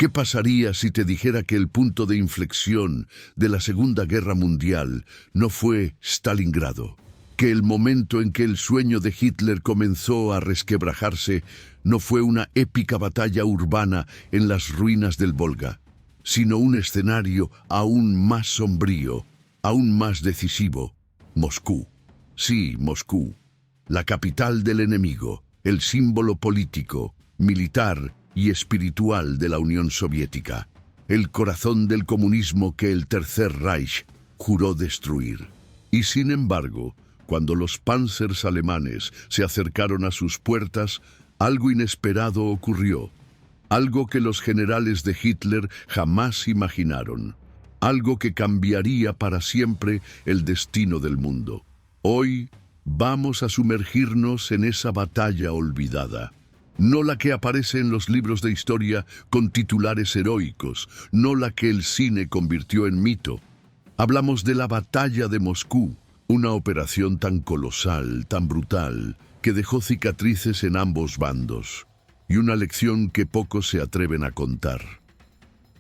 ¿Qué pasaría si te dijera que el punto de inflexión de la Segunda Guerra Mundial no fue Stalingrado? Que el momento en que el sueño de Hitler comenzó a resquebrajarse no fue una épica batalla urbana en las ruinas del Volga, sino un escenario aún más sombrío, aún más decisivo: Moscú. Sí, Moscú, la capital del enemigo, el símbolo político, militar y espiritual de la Unión Soviética, el corazón del comunismo que el Tercer Reich juró destruir. Y sin embargo, cuando los panzers alemanes se acercaron a sus puertas, algo inesperado ocurrió, algo que los generales de Hitler jamás imaginaron, algo que cambiaría para siempre el destino del mundo. Hoy vamos a sumergirnos en esa batalla olvidada. No la que aparece en los libros de historia con titulares heroicos, no la que el cine convirtió en mito. Hablamos de la batalla de Moscú, una operación tan colosal, tan brutal, que dejó cicatrices en ambos bandos, y una lección que pocos se atreven a contar.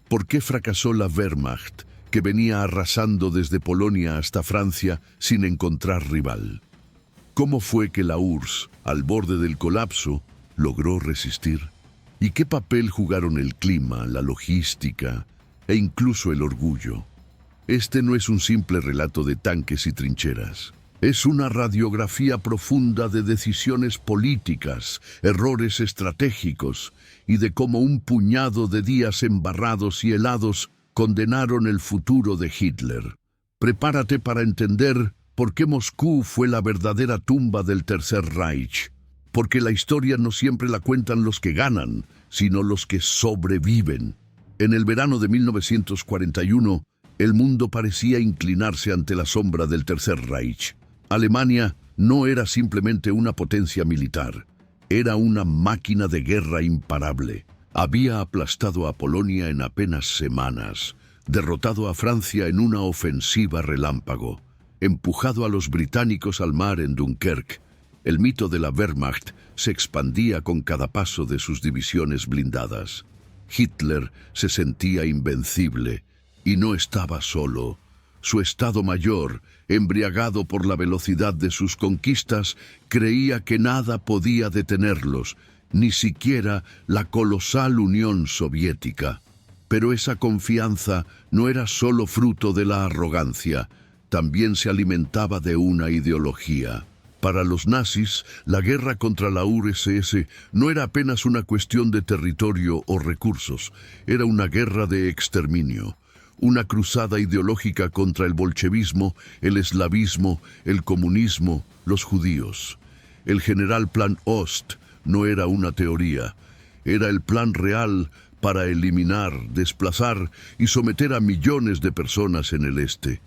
¿Por qué fracasó la Wehrmacht, que venía arrasando desde Polonia hasta Francia sin encontrar rival? ¿Cómo fue que la URSS, al borde del colapso, logró resistir? ¿Y qué papel jugaron el clima, la logística e incluso el orgullo? Este no es un simple relato de tanques y trincheras. Es una radiografía profunda de decisiones políticas, errores estratégicos y de cómo un puñado de días embarrados y helados condenaron el futuro de Hitler. Prepárate para entender por qué Moscú fue la verdadera tumba del Tercer Reich. Porque la historia no siempre la cuentan los que ganan, sino los que sobreviven. En el verano de 1941, el mundo parecía inclinarse ante la sombra del Tercer Reich. Alemania no era simplemente una potencia militar, era una máquina de guerra imparable. Había aplastado a Polonia en apenas semanas, derrotado a Francia en una ofensiva relámpago, empujado a los británicos al mar en Dunkerque. El mito de la Wehrmacht se expandía con cada paso de sus divisiones blindadas. Hitler se sentía invencible y no estaba solo. Su Estado Mayor, embriagado por la velocidad de sus conquistas, creía que nada podía detenerlos, ni siquiera la colosal Unión Soviética. Pero esa confianza no era solo fruto de la arrogancia, también se alimentaba de una ideología. Para los nazis, la guerra contra la URSS no era apenas una cuestión de territorio o recursos, era una guerra de exterminio, una cruzada ideológica contra el bolchevismo, el eslavismo, el comunismo, los judíos. El general Plan Ost no era una teoría, era el plan real para eliminar, desplazar y someter a millones de personas en el este.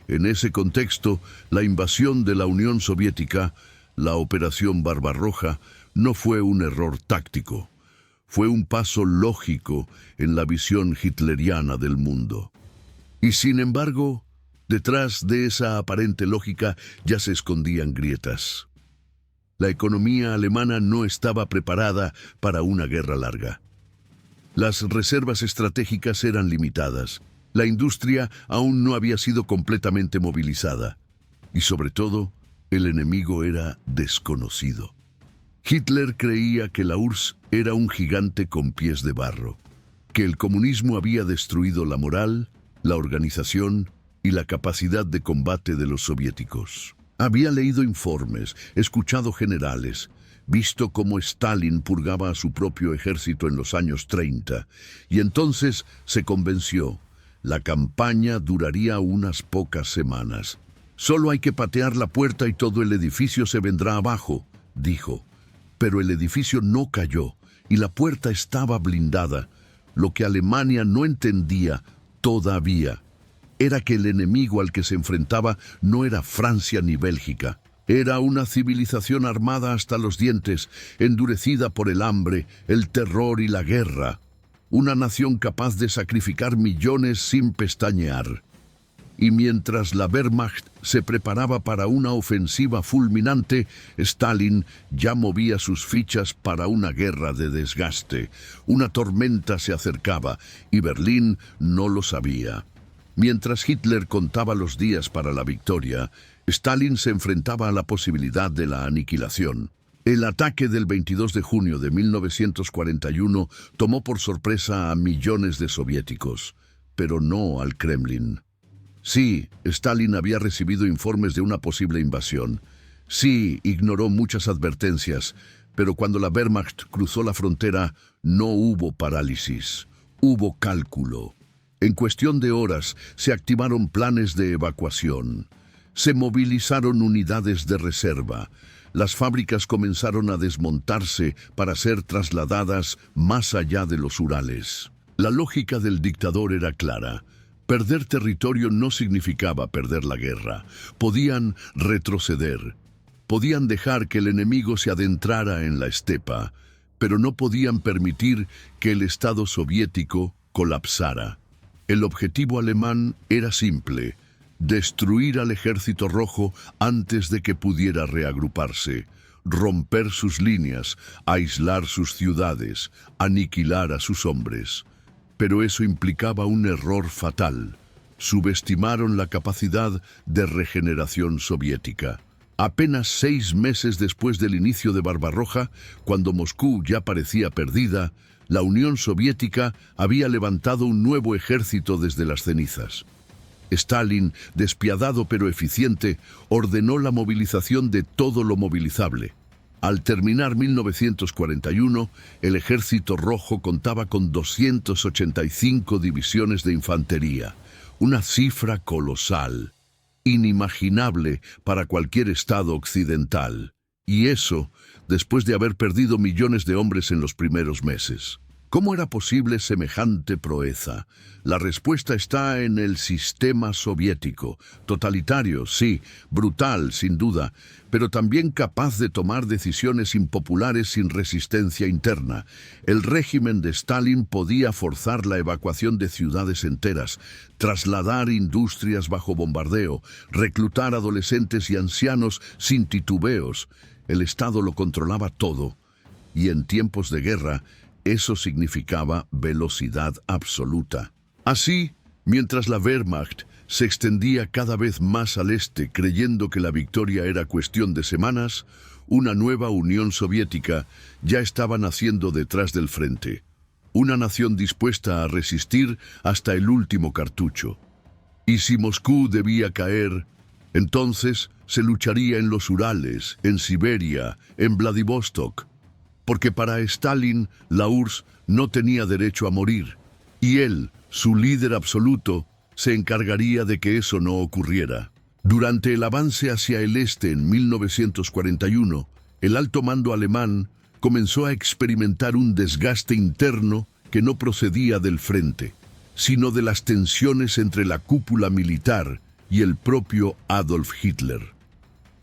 En ese contexto, la invasión de la Unión Soviética, la Operación Barbarroja, no fue un error táctico. Fue un paso lógico en la visión hitleriana del mundo. Y sin embargo, detrás de esa aparente lógica ya se escondían grietas. La economía alemana no estaba preparada para una guerra larga. Las reservas estratégicas eran limitadas. La industria aún no había sido completamente movilizada. Y sobre todo, el enemigo era desconocido. Hitler creía que la URSS era un gigante con pies de barro, que el comunismo había destruido la moral, la organización y la capacidad de combate de los soviéticos. Había leído informes, escuchado generales, visto cómo Stalin purgaba a su propio ejército en los años 30, y entonces se convenció. La campaña duraría unas pocas semanas. Solo hay que patear la puerta y todo el edificio se vendrá abajo, dijo. Pero el edificio no cayó y la puerta estaba blindada. Lo que Alemania no entendía todavía era que el enemigo al que se enfrentaba no era Francia ni Bélgica. Era una civilización armada hasta los dientes, endurecida por el hambre, el terror y la guerra. Una nación capaz de sacrificar millones sin pestañear. y mientras la Wehrmacht se preparaba para una ofensiva fulminante, Stalin ya movía sus fichas para una guerra de desgaste. Una tormenta se acercaba y Berlín no lo sabía. Mientras Hitler contaba los días para la victoria, Stalin se enfrentaba a la posibilidad de la aniquilación. El ataque del 22 de junio de 1941 tomó por sorpresa a millones de soviéticos, pero no al Kremlin. Sí, Stalin había recibido informes de una posible invasión. Sí, ignoró muchas advertencias, pero cuando la Wehrmacht cruzó la frontera, no hubo parálisis, hubo cálculo. En cuestión de horas se activaron planes de evacuación. Se movilizaron unidades de reserva. Las fábricas comenzaron a desmontarse para ser trasladadas más allá de los Urales. La lógica del dictador era clara. Perder territorio no significaba perder la guerra. Podían retroceder. Podían dejar que el enemigo se adentrara en la estepa, pero no podían permitir que el Estado soviético colapsara. El objetivo alemán era simple: destruir al ejército rojo antes de que pudiera reagruparse, romper sus líneas, aislar sus ciudades, aniquilar a sus hombres. Pero eso implicaba un error fatal. Subestimaron la capacidad de regeneración soviética. Apenas 6 meses después del inicio de Barbarroja, cuando Moscú ya parecía perdida, la Unión Soviética había levantado un nuevo ejército desde las cenizas. Stalin, despiadado pero eficiente, ordenó la movilización de todo lo movilizable. Al terminar 1941, el Ejército Rojo contaba con 285 divisiones de infantería, una cifra colosal, inimaginable para cualquier Estado occidental. Y eso, después de haber perdido millones de hombres en los primeros meses. ¿Cómo era posible semejante proeza? La respuesta está en el sistema soviético. Totalitario, sí, brutal, sin duda, pero también capaz de tomar decisiones impopulares sin resistencia interna. El régimen de Stalin podía forzar la evacuación de ciudades enteras, trasladar industrias bajo bombardeo, reclutar adolescentes y ancianos sin titubeos. El Estado lo controlaba todo, y en tiempos de guerra, eso significaba velocidad absoluta. Así, mientras la Wehrmacht se extendía cada vez más al este, creyendo que la victoria era cuestión de semanas, una nueva Unión Soviética ya estaba naciendo detrás del frente. Una nación dispuesta a resistir hasta el último cartucho. Y si Moscú debía caer, entonces se lucharía en los Urales, en Siberia, en Vladivostok. Porque para Stalin, la URSS no tenía derecho a morir, y él, su líder absoluto, se encargaría de que eso no ocurriera. Durante el avance hacia el este en 1941, el alto mando alemán comenzó a experimentar un desgaste interno que no procedía del frente, sino de las tensiones entre la cúpula militar y el propio Adolf Hitler.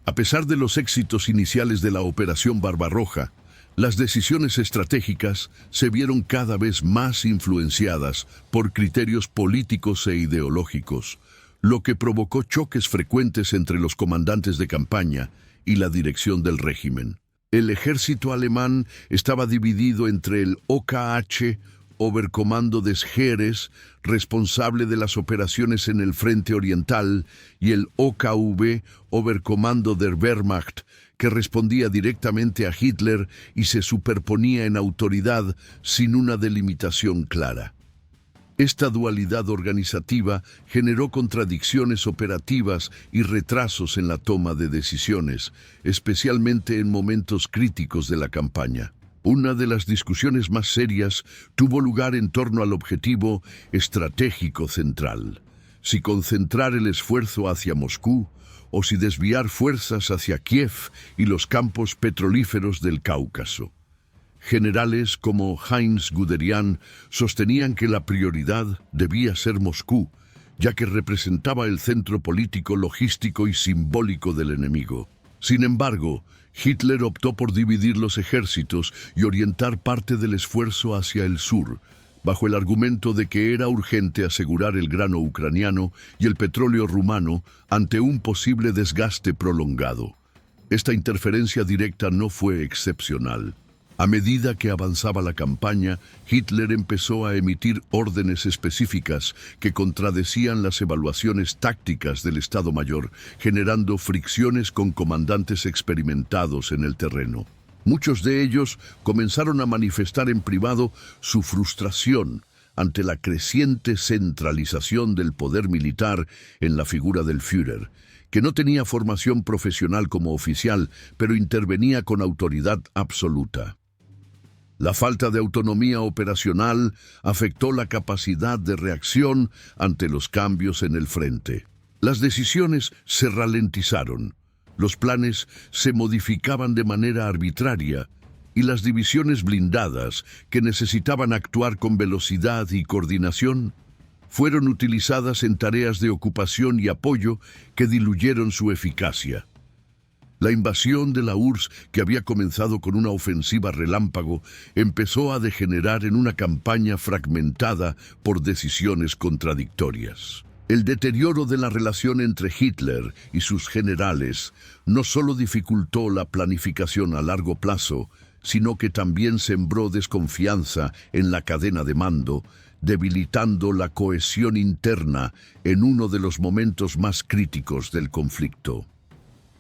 A pesar de los éxitos iniciales de la Operación Barbarroja, las decisiones estratégicas se vieron cada vez más influenciadas por criterios políticos e ideológicos, lo que provocó choques frecuentes entre los comandantes de campaña y la dirección del régimen. El ejército alemán estaba dividido entre el OKH, Oberkommando des Heeres, responsable de las operaciones en el frente oriental, y el OKW, Oberkommando der Wehrmacht, que respondía directamente a Hitler y se superponía en autoridad sin una delimitación clara. Esta dualidad organizativa generó contradicciones operativas y retrasos en la toma de decisiones, especialmente en momentos críticos de la campaña. Una de las discusiones más serias tuvo lugar en torno al objetivo estratégico central: si concentrar el esfuerzo hacia Moscú o si desviar fuerzas hacia Kiev y los campos petrolíferos del Cáucaso. Generales como Heinz Guderian sostenían que la prioridad debía ser Moscú, ya que representaba el centro político, logístico y simbólico del enemigo. Sin embargo, Hitler optó por dividir los ejércitos y orientar parte del esfuerzo hacia el sur, bajo el argumento de que era urgente asegurar el grano ucraniano y el petróleo rumano ante un posible desgaste prolongado. Esta interferencia directa no fue excepcional. A medida que avanzaba la campaña, Hitler empezó a emitir órdenes específicas que contradecían las evaluaciones tácticas del Estado Mayor, generando fricciones con comandantes experimentados en el terreno. Muchos de ellos comenzaron a manifestar en privado su frustración ante la creciente centralización del poder militar en la figura del Führer, que no tenía formación profesional como oficial, pero intervenía con autoridad absoluta. La falta de autonomía operacional afectó la capacidad de reacción ante los cambios en el frente. Las decisiones se ralentizaron, los planes se modificaban de manera arbitraria y las divisiones blindadas, que necesitaban actuar con velocidad y coordinación, fueron utilizadas en tareas de ocupación y apoyo que diluyeron su eficacia. La invasión de la URSS, que había comenzado con una ofensiva relámpago, empezó a degenerar en una campaña fragmentada por decisiones contradictorias. El deterioro de la relación entre Hitler y sus generales no solo dificultó la planificación a largo plazo, sino que también sembró desconfianza en la cadena de mando, debilitando la cohesión interna en uno de los momentos más críticos del conflicto.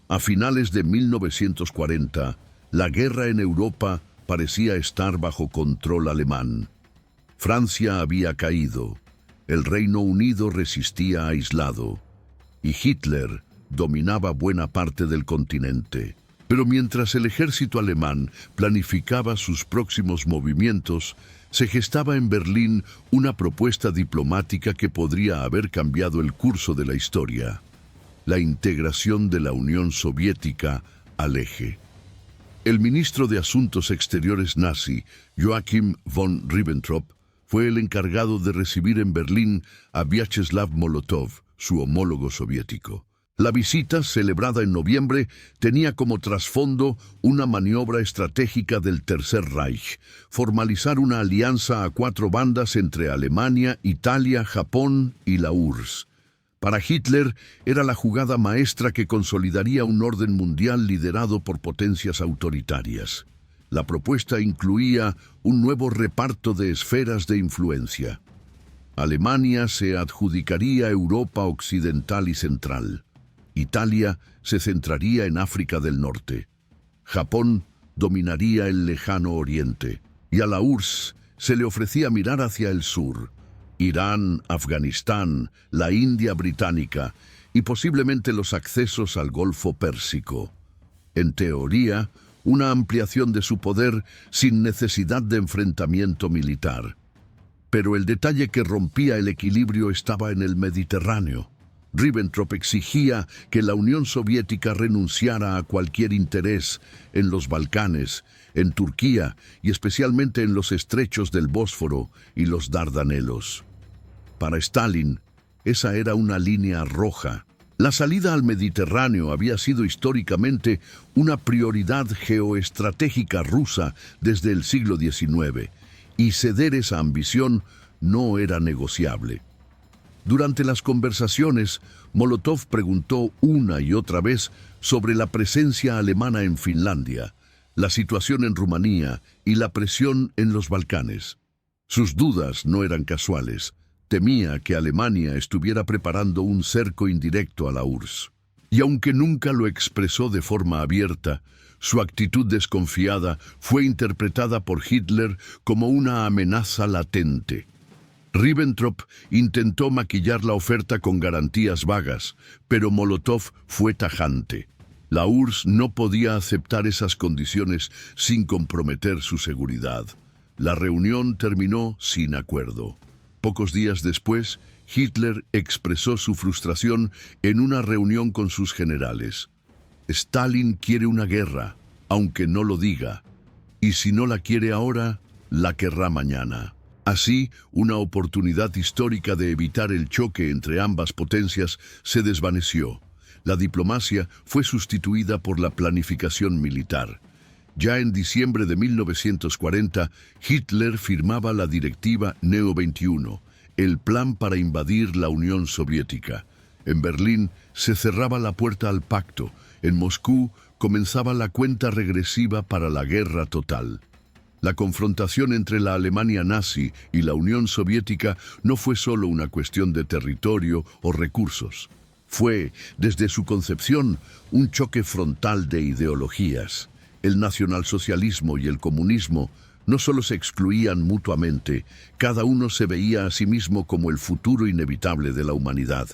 A finales de 1940, la guerra en Europa parecía estar bajo control alemán. Francia había caído, el Reino Unido resistía aislado, y Hitler dominaba buena parte del continente. Pero mientras el ejército alemán planificaba sus próximos movimientos, se gestaba en Berlín una propuesta diplomática que podría haber cambiado el curso de la historia: la integración de la Unión Soviética al eje. El ministro de Asuntos Exteriores nazi, Joachim von Ribbentrop, fue el encargado de recibir en Berlín a Vyacheslav Molotov, su homólogo soviético. La visita, celebrada en noviembre, tenía como trasfondo una maniobra estratégica del Tercer Reich: formalizar una alianza a 4 bandas entre Alemania, Italia, Japón y la URSS. Para Hitler era la jugada maestra que consolidaría un orden mundial liderado por potencias autoritarias. La propuesta incluía un nuevo reparto de esferas de influencia. Alemania se adjudicaría Europa Occidental y Central. Italia se centraría en África del Norte. Japón dominaría el lejano Oriente. Y a la URSS se le ofrecía mirar hacia el sur: Irán, Afganistán, la India británica y posiblemente los accesos al Golfo Pérsico. En teoría, una ampliación de su poder sin necesidad de enfrentamiento militar. Pero el detalle que rompía el equilibrio estaba en el Mediterráneo. Ribbentrop exigía que la Unión Soviética renunciara a cualquier interés en los Balcanes, en Turquía y especialmente en los estrechos del Bósforo y los Dardanelos. Para Stalin, esa era una línea roja. La salida al Mediterráneo había sido históricamente una prioridad geoestratégica rusa desde el siglo XIX, y ceder esa ambición no era negociable. Durante las conversaciones, Molotov preguntó una y otra vez sobre la presencia alemana en Finlandia, la situación en Rumanía y la presión en los Balcanes. Sus dudas no eran casuales. Temía que Alemania estuviera preparando un cerco indirecto a la URSS. Y aunque nunca lo expresó de forma abierta, su actitud desconfiada fue interpretada por Hitler como una amenaza latente. Ribbentrop intentó maquillar la oferta con garantías vagas, pero Molotov fue tajante. La URSS no podía aceptar esas condiciones sin comprometer su seguridad. La reunión terminó sin acuerdo. Pocos días después, Hitler expresó su frustración en una reunión con sus generales. Stalin quiere una guerra, aunque no lo diga, y si no la quiere ahora, la querrá mañana. Así, una oportunidad histórica de evitar el choque entre ambas potencias se desvaneció. La diplomacia fue sustituida por la planificación militar. Ya en diciembre de 1940, Hitler firmaba la Directiva Neo 21, el plan para invadir la Unión Soviética. En Berlín se cerraba la puerta al pacto. En Moscú comenzaba la cuenta regresiva para la guerra total. La confrontación entre la Alemania nazi y la Unión Soviética no fue solo una cuestión de territorio o recursos. Fue, desde su concepción, un choque frontal de ideologías. El nacionalsocialismo y el comunismo no solo se excluían mutuamente, cada uno se veía a sí mismo como el futuro inevitable de la humanidad.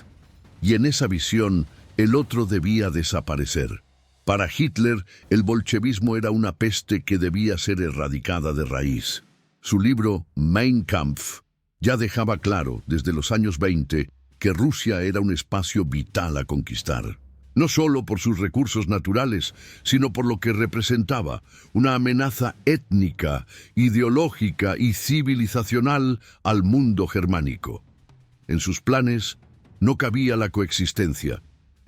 Y en esa visión, el otro debía desaparecer. Para Hitler, el bolchevismo era una peste que debía ser erradicada de raíz. Su libro Mein Kampf ya dejaba claro, desde los años 20, que Rusia era un espacio vital a conquistar. No solo por sus recursos naturales, sino por lo que representaba, una amenaza étnica, ideológica y civilizacional al mundo germánico. En sus planes no cabía la coexistencia.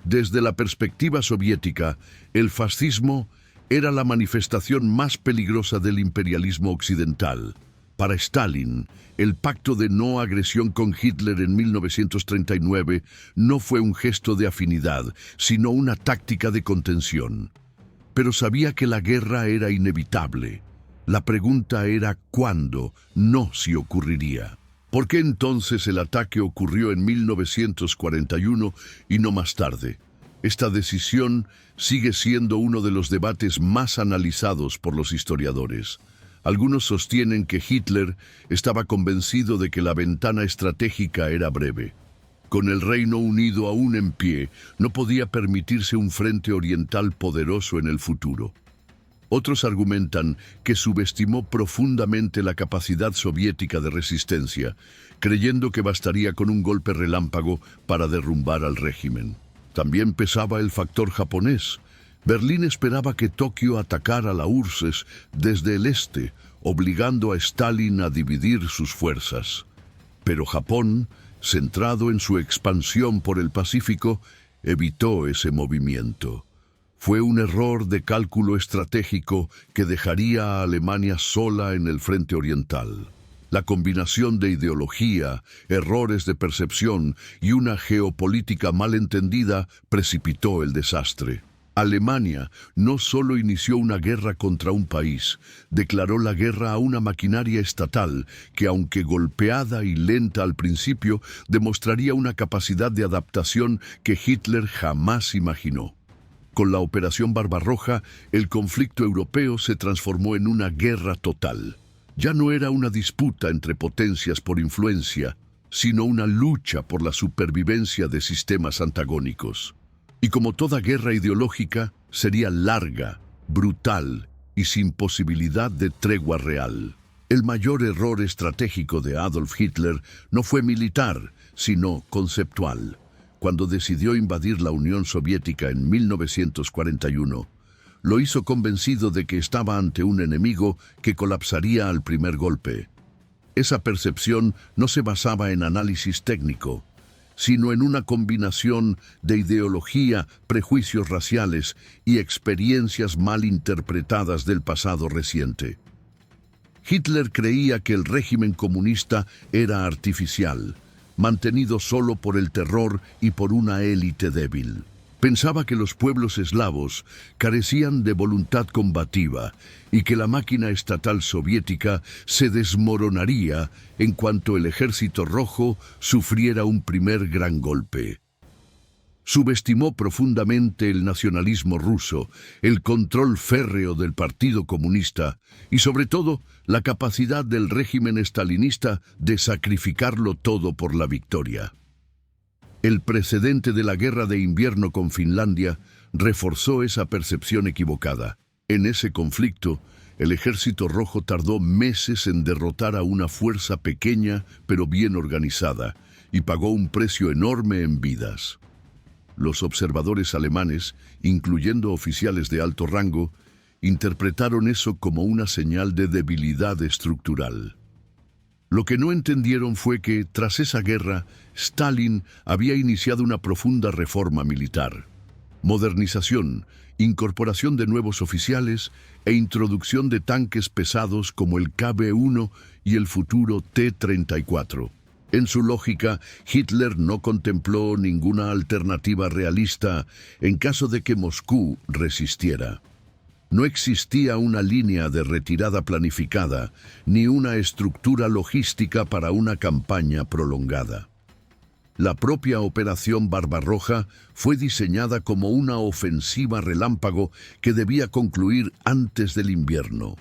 Desde la perspectiva soviética, el fascismo era la manifestación más peligrosa del imperialismo occidental. Para Stalin, el pacto de no agresión con Hitler en 1939 no fue un gesto de afinidad, sino una táctica de contención. Pero sabía que la guerra era inevitable. La pregunta era cuándo, no si ocurriría. ¿Por qué entonces el ataque ocurrió en 1941 y no más tarde? Esta decisión sigue siendo uno de los debates más analizados por los historiadores. Algunos sostienen que Hitler estaba convencido de que la ventana estratégica era breve. Con el Reino Unido aún en pie, no podía permitirse un frente oriental poderoso en el futuro. Otros argumentan que subestimó profundamente la capacidad soviética de resistencia, creyendo que bastaría con un golpe relámpago para derrumbar al régimen. También pesaba el factor japonés. Berlín esperaba que Tokio atacara la URSS desde el este, obligando a Stalin a dividir sus fuerzas. Pero Japón, centrado en su expansión por el Pacífico, evitó ese movimiento. Fue un error de cálculo estratégico que dejaría a Alemania sola en el frente oriental. La combinación de ideología, errores de percepción y una geopolítica mal entendida precipitó el desastre. Alemania no solo inició una guerra contra un país, declaró la guerra a una maquinaria estatal que, aunque golpeada y lenta al principio, demostraría una capacidad de adaptación que Hitler jamás imaginó. Con la Operación Barbarroja, el conflicto europeo se transformó en una guerra total. Ya no era una disputa entre potencias por influencia, sino una lucha por la supervivencia de sistemas antagónicos. Y como toda guerra ideológica, sería larga, brutal y sin posibilidad de tregua real. El mayor error estratégico de Adolf Hitler no fue militar, sino conceptual. Cuando decidió invadir la Unión Soviética en 1941, lo hizo convencido de que estaba ante un enemigo que colapsaría al primer golpe. Esa percepción no se basaba en análisis técnico, sino en una combinación de ideología, prejuicios raciales y experiencias mal interpretadas del pasado reciente. Hitler creía que el régimen comunista era artificial, mantenido solo por el terror y por una élite débil. Pensaba que los pueblos eslavos carecían de voluntad combativa y que la máquina estatal soviética se desmoronaría en cuanto el Ejército Rojo sufriera un primer gran golpe. Subestimó profundamente el nacionalismo ruso, el control férreo del Partido Comunista y, sobre todo, la capacidad del régimen estalinista de sacrificarlo todo por la victoria. El precedente de la Guerra de Invierno con Finlandia reforzó esa percepción equivocada. En ese conflicto, el Ejército Rojo tardó meses en derrotar a una fuerza pequeña pero bien organizada y pagó un precio enorme en vidas. Los observadores alemanes, incluyendo oficiales de alto rango, interpretaron eso como una señal de debilidad estructural. Lo que no entendieron fue que, tras esa guerra, Stalin había iniciado una profunda reforma militar. modernización, incorporación de nuevos oficiales e introducción de tanques pesados como el KB-1 y el futuro T-34. En su lógica, Hitler no contempló ninguna alternativa realista en caso de que Moscú resistiera. No existía una línea de retirada planificada, ni una estructura logística para una campaña prolongada. La propia Operación Barbarroja fue diseñada como una ofensiva relámpago que debía concluir antes del invierno.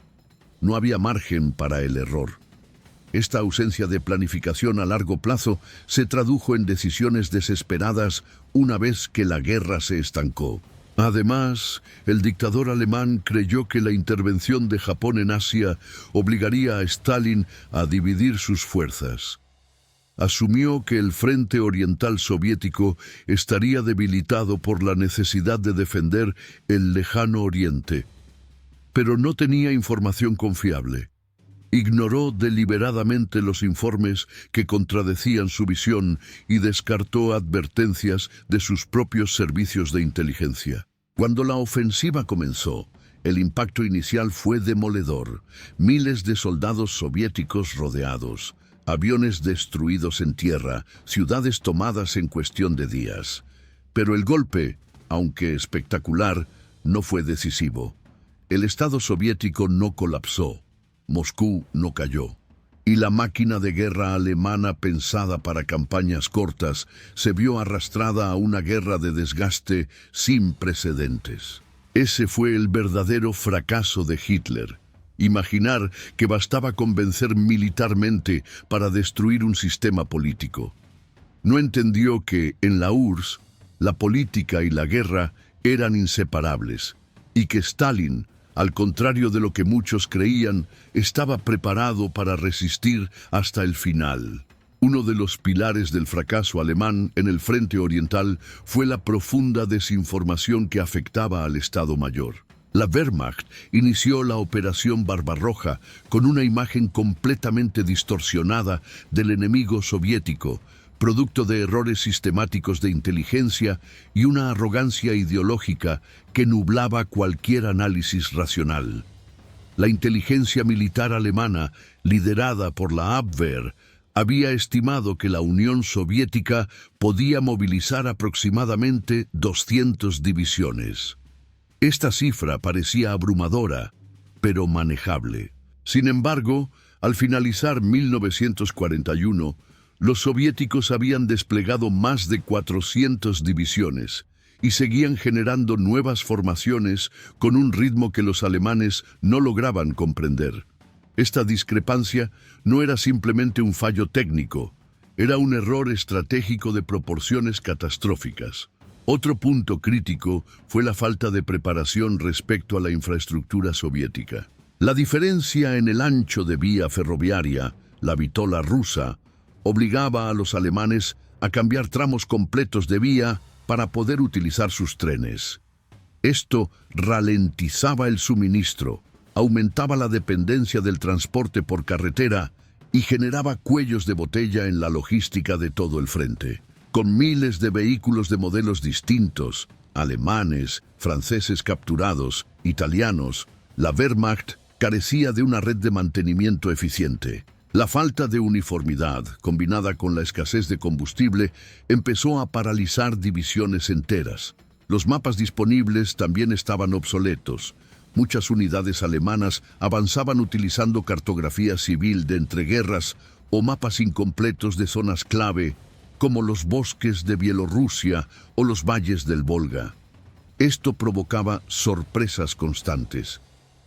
No había margen para el error. Esta ausencia de planificación a largo plazo se tradujo en decisiones desesperadas una vez que la guerra se estancó. Además, el dictador alemán creyó que la intervención de Japón en Asia obligaría a Stalin a dividir sus fuerzas. Asumió que el frente oriental soviético estaría debilitado por la necesidad de defender el lejano oriente. Pero no tenía información confiable. Ignoró deliberadamente los informes que contradecían su visión y descartó advertencias de sus propios servicios de inteligencia. Cuando la ofensiva comenzó, el impacto inicial fue demoledor. Miles de soldados soviéticos rodeados, aviones destruidos en tierra, ciudades tomadas en cuestión de días. Pero el golpe, aunque espectacular, no fue decisivo. El Estado soviético no colapsó. Moscú no cayó, y la máquina de guerra alemana pensada para campañas cortas se vio arrastrada a una guerra de desgaste sin precedentes. Ese fue el verdadero fracaso de Hitler. Imaginar que bastaba convencer militarmente para destruir un sistema político. No entendió que, en la URSS, la política y la guerra eran inseparables, y que Stalin, al contrario de lo que muchos creían, estaba preparado para resistir hasta el final. Uno de los pilares del fracaso alemán en el frente oriental fue la profunda desinformación que afectaba al Estado Mayor. La Wehrmacht inició la Operación Barbarroja con una imagen completamente distorsionada del enemigo soviético, producto de errores sistemáticos de inteligencia y una arrogancia ideológica que nublaba cualquier análisis racional. La inteligencia militar alemana, liderada por la Abwehr, había estimado que la Unión Soviética podía movilizar aproximadamente 200 divisiones. Esta cifra parecía abrumadora, pero manejable. Sin embargo, al finalizar 1941, los soviéticos habían desplegado más de 400 divisiones y seguían generando nuevas formaciones con un ritmo que los alemanes no lograban comprender. Esta discrepancia no era simplemente un fallo técnico, era un error estratégico de proporciones catastróficas. Otro punto crítico fue la falta de preparación respecto a la infraestructura soviética. La diferencia en el ancho de vía ferroviaria, la vitola rusa, obligaba a los alemanes a cambiar tramos completos de vía para poder utilizar sus trenes. Esto ralentizaba el suministro, aumentaba la dependencia del transporte por carretera y generaba cuellos de botella en la logística de todo el frente. Con miles de vehículos de modelos distintos, alemanes, franceses capturados, italianos, la Wehrmacht carecía de una red de mantenimiento eficiente. La falta de uniformidad, combinada con la escasez de combustible, empezó a paralizar divisiones enteras. Los mapas disponibles también estaban obsoletos. Muchas unidades alemanas avanzaban utilizando cartografía civil de entreguerras o mapas incompletos de zonas clave, como los bosques de Bielorrusia o los valles del Volga. Esto provocaba sorpresas constantes.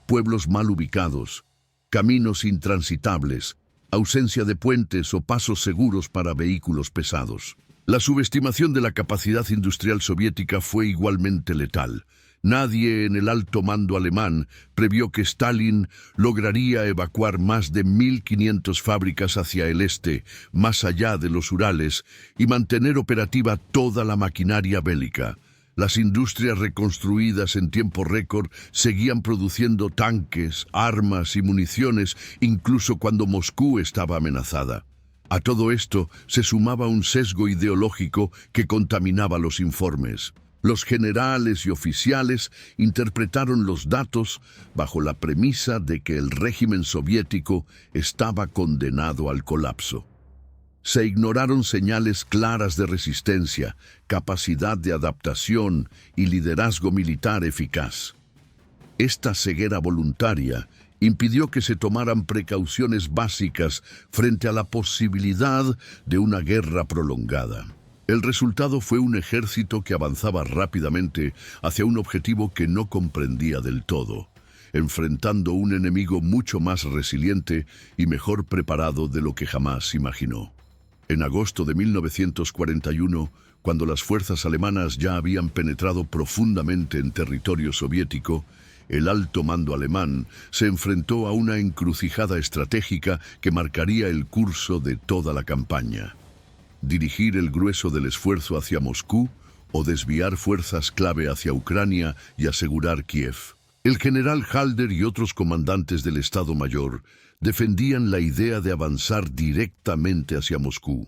Pueblos mal ubicados, caminos intransitables, ausencia de puentes o pasos seguros para vehículos pesados. La subestimación de la capacidad industrial soviética fue igualmente letal. Nadie en el alto mando alemán previó que Stalin lograría evacuar más de 1.500 fábricas hacia el este, más allá de los Urales, y mantener operativa toda la maquinaria bélica. Las industrias reconstruidas en tiempo récord seguían produciendo tanques, armas y municiones, incluso cuando Moscú estaba amenazada. A todo esto se sumaba un sesgo ideológico que contaminaba los informes. Los generales y oficiales interpretaron los datos bajo la premisa de que el régimen soviético estaba condenado al colapso. Se ignoraron señales claras de resistencia, capacidad de adaptación y liderazgo militar eficaz. Esta ceguera voluntaria impidió que se tomaran precauciones básicas frente a la posibilidad de una guerra prolongada. El resultado fue un ejército que avanzaba rápidamente hacia un objetivo que no comprendía del todo, enfrentando un enemigo mucho más resiliente y mejor preparado de lo que jamás imaginó. En agosto de 1941, cuando las fuerzas alemanas ya habían penetrado profundamente en territorio soviético, el alto mando alemán se enfrentó a una encrucijada estratégica que marcaría el curso de toda la campaña. Dirigir el grueso del esfuerzo hacia Moscú o desviar fuerzas clave hacia Ucrania y asegurar Kiev. El general Halder y otros comandantes del Estado Mayor defendían la idea de avanzar directamente hacia Moscú.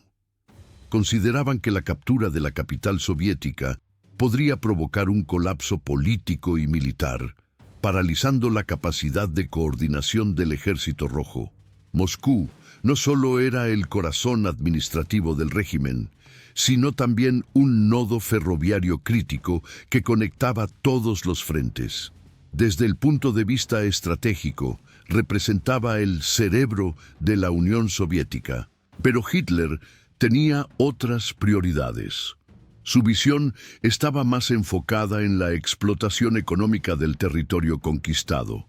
Consideraban que la captura de la capital soviética podría provocar un colapso político y militar, paralizando la capacidad de coordinación del Ejército Rojo. Moscú no solo era el corazón administrativo del régimen, sino también un nodo ferroviario crítico que conectaba todos los frentes. Desde el punto de vista estratégico, representaba el cerebro de la Unión Soviética. Pero Hitler tenía otras prioridades. Su visión estaba más enfocada en la explotación económica del territorio conquistado.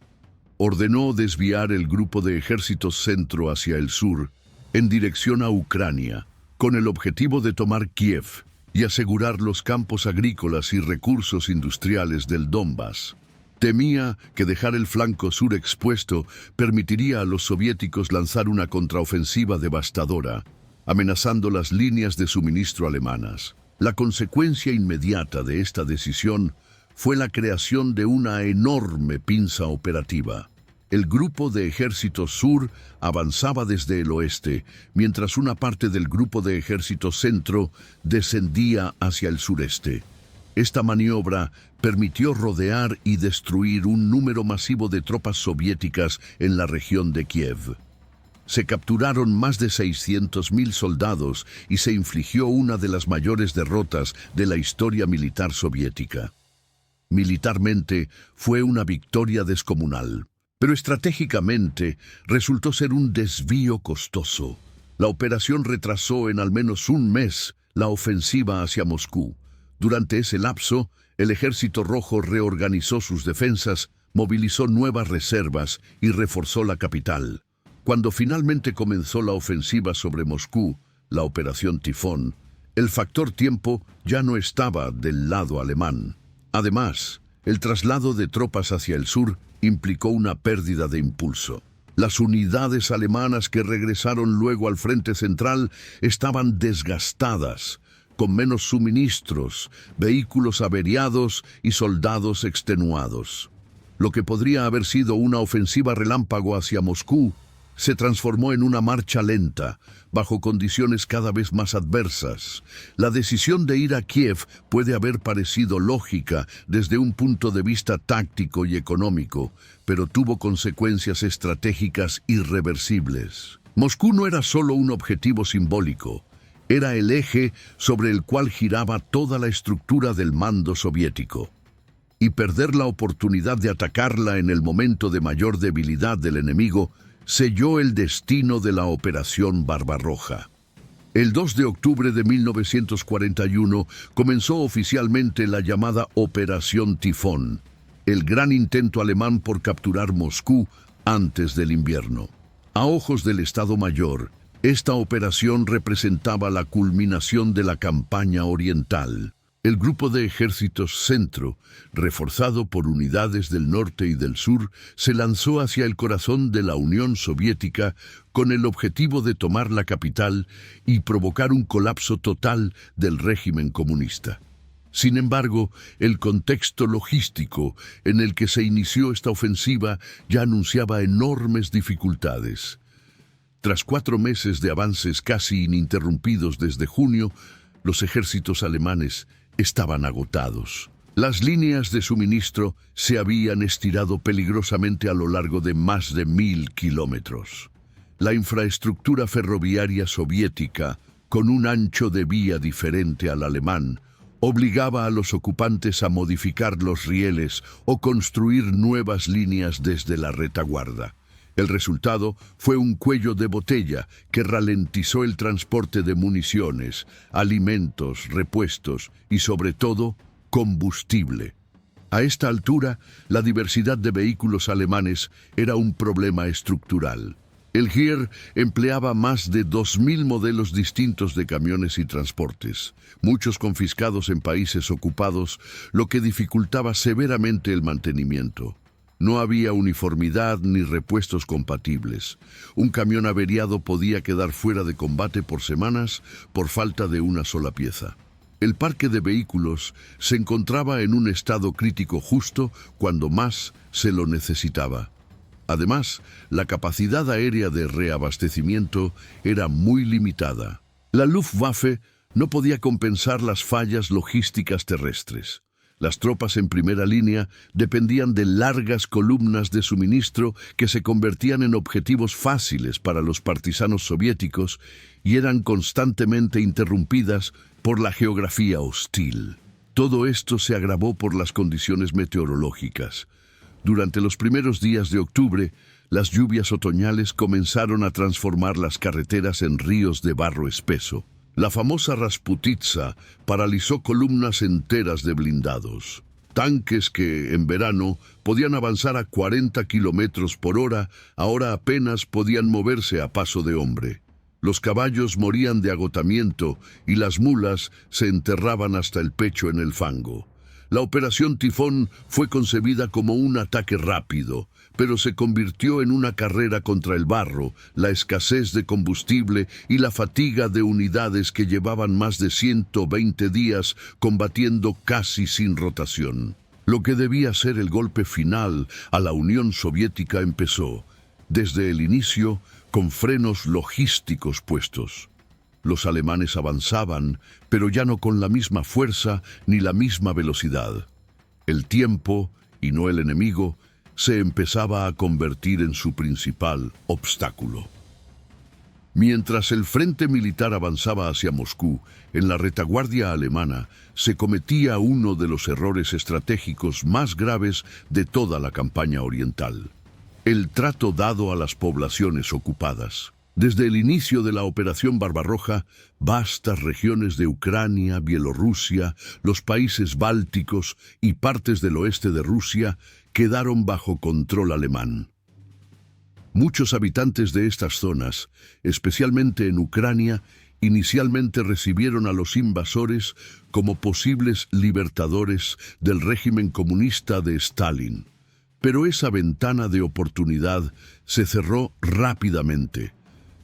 Ordenó desviar el grupo de ejércitos centro hacia el sur, en dirección a Ucrania, con el objetivo de tomar Kiev y asegurar los campos agrícolas y recursos industriales del Donbass. Temía que dejar el flanco sur expuesto permitiría a los soviéticos lanzar una contraofensiva devastadora, amenazando las líneas de suministro alemanas. La consecuencia inmediata de esta decisión fue la creación de una enorme pinza operativa. El grupo de ejército sur avanzaba desde el oeste, mientras una parte del grupo de ejército centro descendía hacia el sureste. Esta maniobra permitió rodear y destruir un número masivo de tropas soviéticas en la región de Kiev. Se capturaron más de 600.000 soldados y se infligió una de las mayores derrotas de la historia militar soviética. Militarmente fue una victoria descomunal, pero estratégicamente resultó ser un desvío costoso. La operación retrasó en al menos un mes la ofensiva hacia Moscú. Durante ese lapso, el Ejército Rojo reorganizó sus defensas, movilizó nuevas reservas y reforzó la capital. Cuando finalmente comenzó la ofensiva sobre Moscú, la Operación Tifón, el factor tiempo ya no estaba del lado alemán. Además, el traslado de tropas hacia el sur implicó una pérdida de impulso. Las unidades alemanas que regresaron luego al frente central estaban desgastadas, con menos suministros, vehículos averiados y soldados extenuados. Lo que podría haber sido una ofensiva relámpago hacia Moscú se transformó en una marcha lenta, bajo condiciones cada vez más adversas. La decisión de ir a Kiev puede haber parecido lógica desde un punto de vista táctico y económico, pero tuvo consecuencias estratégicas irreversibles. Moscú no era solo un objetivo simbólico, era el eje sobre el cual giraba toda la estructura del mando soviético. Y perder la oportunidad de atacarla en el momento de mayor debilidad del enemigo selló el destino de la Operación Barbarroja. El 2 de octubre de 1941 comenzó oficialmente la llamada Operación Tifón, el gran intento alemán por capturar Moscú antes del invierno. A ojos del Estado Mayor, esta operación representaba la culminación de la campaña oriental. El grupo de ejércitos centro, reforzado por unidades del norte y del sur, se lanzó hacia el corazón de la Unión Soviética con el objetivo de tomar la capital y provocar un colapso total del régimen comunista. Sin embargo, el contexto logístico en el que se inició esta ofensiva ya anunciaba enormes dificultades. Tras 4 meses de avances casi ininterrumpidos desde junio, los ejércitos alemanes estaban agotados. Las líneas de suministro se habían estirado peligrosamente a lo largo de más de 1000 kilómetros. La infraestructura ferroviaria soviética, con un ancho de vía diferente al alemán, obligaba a los ocupantes a modificar los rieles o construir nuevas líneas desde la retaguardia. El resultado fue un cuello de botella que ralentizó el transporte de municiones, alimentos, repuestos y, sobre todo, combustible. A esta altura, la diversidad de vehículos alemanes era un problema estructural. El Heer empleaba más de 2000 modelos distintos de camiones y transportes, muchos confiscados en países ocupados, lo que dificultaba severamente el mantenimiento. No había uniformidad ni repuestos compatibles. Un camión averiado podía quedar fuera de combate por semanas por falta de una sola pieza. El parque de vehículos se encontraba en un estado crítico justo cuando más se lo necesitaba. Además, la capacidad aérea de reabastecimiento era muy limitada. La Luftwaffe no podía compensar las fallas logísticas terrestres. Las tropas en primera línea dependían de largas columnas de suministro que se convertían en objetivos fáciles para los partisanos soviéticos y eran constantemente interrumpidas por la geografía hostil. Todo esto se agravó por las condiciones meteorológicas. Durante los primeros días de octubre, las lluvias otoñales comenzaron a transformar las carreteras en ríos de barro espeso. La famosa Rasputitsa paralizó columnas enteras de blindados. Tanques que, en verano, podían avanzar a 40 kilómetros por hora, ahora apenas podían moverse a paso de hombre. Los caballos morían de agotamiento y las mulas se enterraban hasta el pecho en el fango. La Operación Tifón fue concebida como un ataque rápido, pero se convirtió en una carrera contra el barro, la escasez de combustible y la fatiga de unidades que llevaban más de 120 días combatiendo casi sin rotación. Lo que debía ser el golpe final a la Unión Soviética empezó, desde el inicio, con frenos logísticos puestos. Los alemanes avanzaban, pero ya no con la misma fuerza ni la misma velocidad. El tiempo, y no el enemigo, se empezaba a convertir en su principal obstáculo. Mientras el frente militar avanzaba hacia Moscú, en la retaguardia alemana se cometía uno de los errores estratégicos más graves de toda la campaña oriental: el trato dado a las poblaciones ocupadas. Desde el inicio de la Operación Barbarroja, vastas regiones de Ucrania, Bielorrusia, los países bálticos y partes del oeste de Rusia quedaron bajo control alemán. Muchos habitantes de estas zonas, especialmente en Ucrania, inicialmente recibieron a los invasores como posibles libertadores del régimen comunista de Stalin. Pero esa ventana de oportunidad se cerró rápidamente.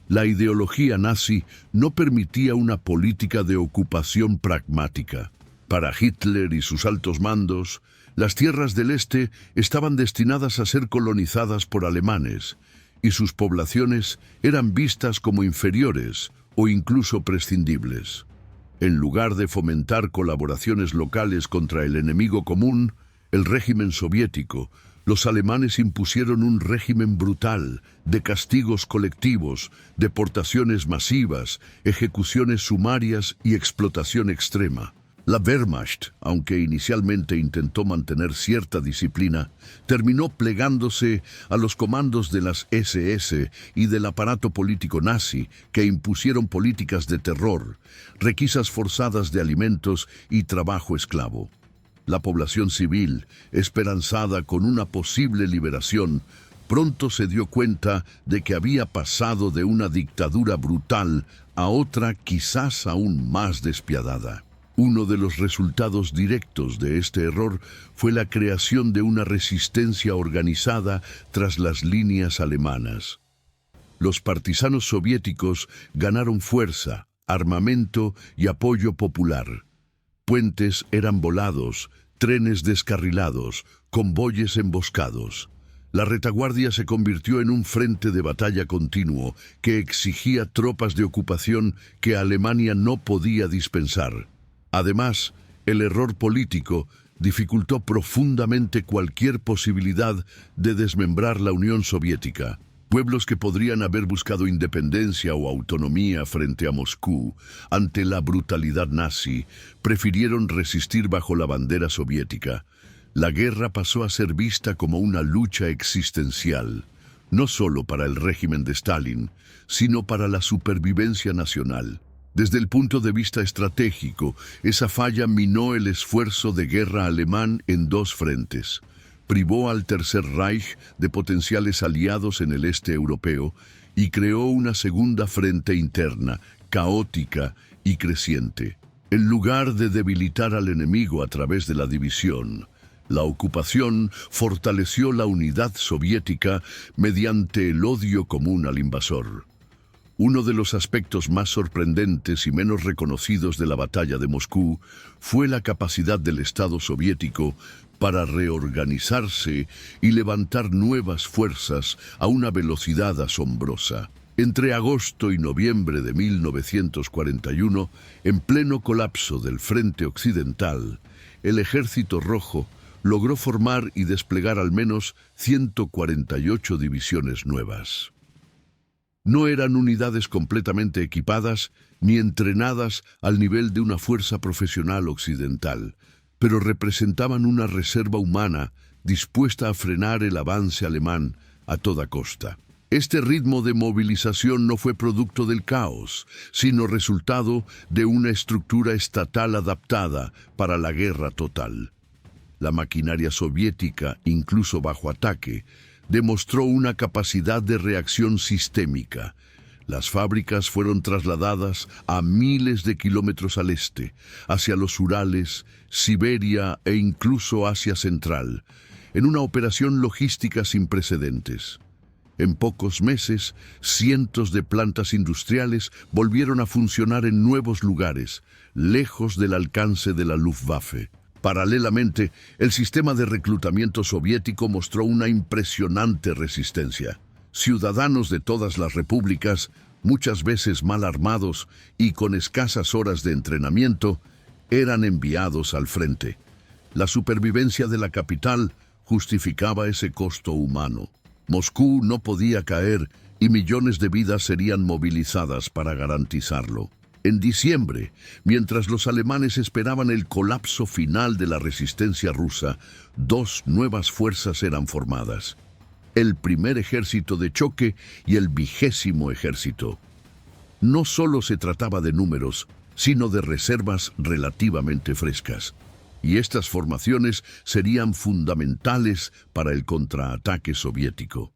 La ideología nazi no permitía una política de ocupación pragmática. Para Hitler y sus altos mandos, las tierras del este estaban destinadas a ser colonizadas por alemanes, y sus poblaciones eran vistas como inferiores o incluso prescindibles. En lugar de fomentar colaboraciones locales contra el enemigo común, el régimen soviético, los alemanes impusieron un régimen brutal de castigos colectivos, deportaciones masivas, ejecuciones sumarias y explotación extrema. La Wehrmacht, aunque inicialmente intentó mantener cierta disciplina, terminó plegándose a los comandos de las SS y del aparato político nazi, que impusieron políticas de terror, requisas forzadas de alimentos y trabajo esclavo. La población civil, esperanzada con una posible liberación, pronto se dio cuenta de que había pasado de una dictadura brutal a otra quizás aún más despiadada. Uno de los resultados directos de este error fue la creación de una resistencia organizada tras las líneas alemanas. Los partisanos soviéticos ganaron fuerza, armamento y apoyo popular. Puentes eran volados, trenes descarrilados, convoyes emboscados. La retaguardia se convirtió en un frente de batalla continuo que exigía tropas de ocupación que Alemania no podía dispensar. Además, El error político dificultó profundamente cualquier posibilidad de desmembrar la Unión Soviética. Pueblos que podrían haber buscado independencia o autonomía frente a Moscú, ante la brutalidad nazi, prefirieron resistir bajo la bandera soviética. La guerra pasó a ser vista como una lucha existencial, no solo para el régimen de Stalin, sino para la supervivencia nacional. Desde el punto de vista estratégico, esa falla minó el esfuerzo de guerra alemán en dos frentes. Privó al Tercer Reich de potenciales aliados en el este europeo y creó una segunda frente interna, caótica y creciente. En lugar de debilitar al enemigo a través de la división, la ocupación fortaleció la unidad soviética mediante el odio común al invasor. Uno de los aspectos más sorprendentes y menos reconocidos de la batalla de Moscú fue la capacidad del Estado soviético para reorganizarse y levantar nuevas fuerzas a una velocidad asombrosa. Entre agosto y noviembre de 1941, en pleno colapso del frente occidental, el Ejército Rojo logró formar y desplegar al menos 148 divisiones nuevas. No eran unidades completamente equipadas ni entrenadas al nivel de una fuerza profesional occidental, pero representaban una reserva humana dispuesta a frenar el avance alemán a toda costa. Este ritmo de movilización no fue producto del caos, sino resultado de una estructura estatal adaptada para la guerra total. La maquinaria soviética, incluso bajo ataque, demostró una capacidad de reacción sistémica. Las fábricas fueron trasladadas a miles de kilómetros al este, hacia los Urales, Siberia e incluso Asia Central, en una operación logística sin precedentes. En pocos meses, cientos de plantas industriales volvieron a funcionar en nuevos lugares, lejos del alcance de la Luftwaffe. Paralelamente, el sistema de reclutamiento soviético mostró una impresionante resistencia. Ciudadanos de todas las repúblicas, muchas veces mal armados y con escasas horas de entrenamiento, eran enviados al frente. La supervivencia de la capital justificaba ese costo humano. Moscú no podía caer y millones de vidas serían movilizadas para garantizarlo. En diciembre, mientras los alemanes esperaban el colapso final de la resistencia rusa, dos nuevas fuerzas eran formadas: el primer ejército de choque y el 20º ejército. No solo se trataba de números, sino de reservas relativamente frescas. Y estas formaciones serían fundamentales para el contraataque soviético.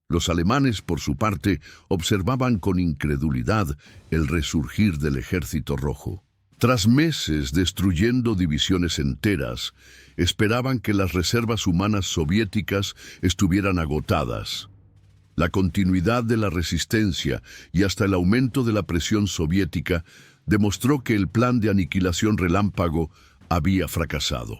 Los alemanes, por su parte, observaban con incredulidad el resurgir del Ejército Rojo. Tras meses destruyendo divisiones enteras, esperaban que las reservas humanas soviéticas estuvieran agotadas. La continuidad de la resistencia y hasta el aumento de la presión soviética demostró que el plan de aniquilación relámpago había fracasado.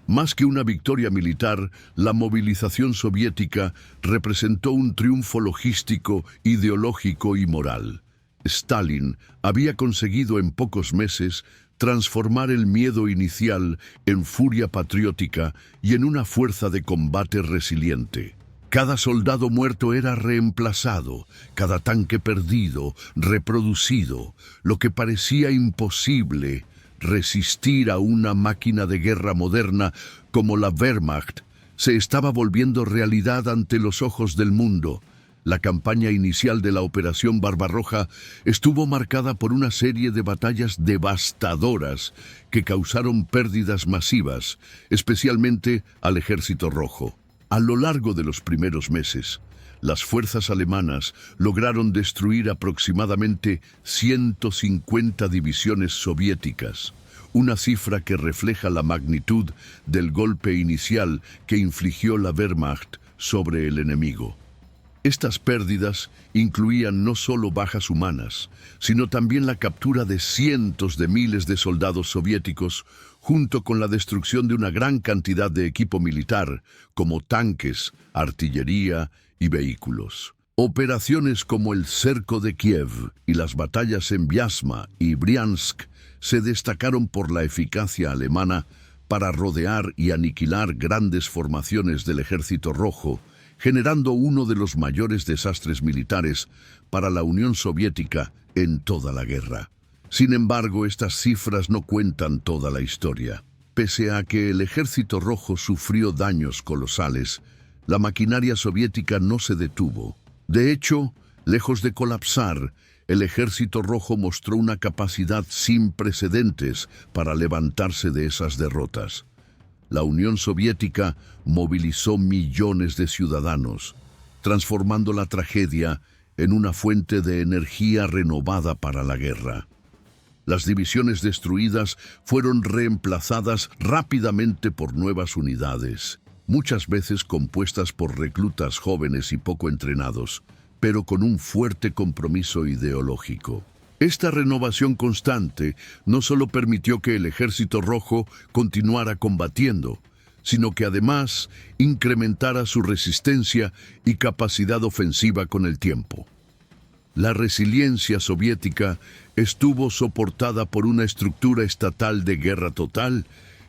Más que una victoria militar, la movilización soviética representó un triunfo logístico, ideológico y moral. Stalin había conseguido en pocos meses transformar el miedo inicial en furia patriótica y en una fuerza de combate resiliente. Cada soldado muerto era reemplazado, cada tanque perdido, reproducido, lo que parecía imposible. Resistir a una máquina de guerra moderna como la Wehrmacht se estaba volviendo realidad ante los ojos del mundo. La campaña inicial de la Operación Barbarroja estuvo marcada por una serie de batallas devastadoras que causaron pérdidas masivas, especialmente al Ejército Rojo. A lo largo de los primeros meses, las fuerzas alemanas lograron destruir aproximadamente 150 divisiones soviéticas, una cifra que refleja la magnitud del golpe inicial que infligió la Wehrmacht sobre el enemigo. Estas pérdidas incluían no solo bajas humanas, sino también la captura de cientos de miles de soldados soviéticos, junto con la destrucción de una gran cantidad de equipo militar, como tanques, artillería y vehículos. Operaciones como el cerco de Kiev y las batallas en Vyazma y Briansk se destacaron por la eficacia alemana para rodear y aniquilar grandes formaciones del Ejército Rojo, generando uno de los mayores desastres militares para la Unión Soviética en toda la guerra. Sin embargo, estas cifras no cuentan toda la historia. Pese a que el Ejército Rojo sufrió daños colosales, la maquinaria soviética no se detuvo. De hecho, lejos de colapsar, el Ejército Rojo mostró una capacidad sin precedentes para levantarse de esas derrotas. La Unión Soviética movilizó millones de ciudadanos, transformando la tragedia en una fuente de energía renovada para la guerra. Las divisiones destruidas fueron reemplazadas rápidamente por nuevas unidades, muchas veces compuestas por reclutas jóvenes y poco entrenados, pero con un fuerte compromiso ideológico. Esta renovación constante no solo permitió que el Ejército Rojo continuara combatiendo, sino que además incrementara su resistencia y capacidad ofensiva con el tiempo. La resiliencia soviética estuvo soportada por una estructura estatal de guerra total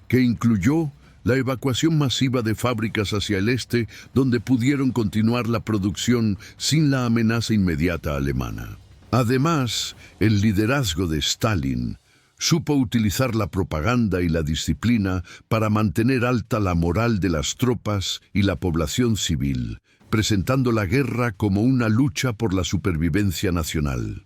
que incluyó la evacuación masiva de fábricas hacia el este, donde pudieron continuar la producción sin la amenaza inmediata alemana. Además, el liderazgo de Stalin supo utilizar la propaganda y la disciplina para mantener alta la moral de las tropas y la población civil, presentando la guerra como una lucha por la supervivencia nacional.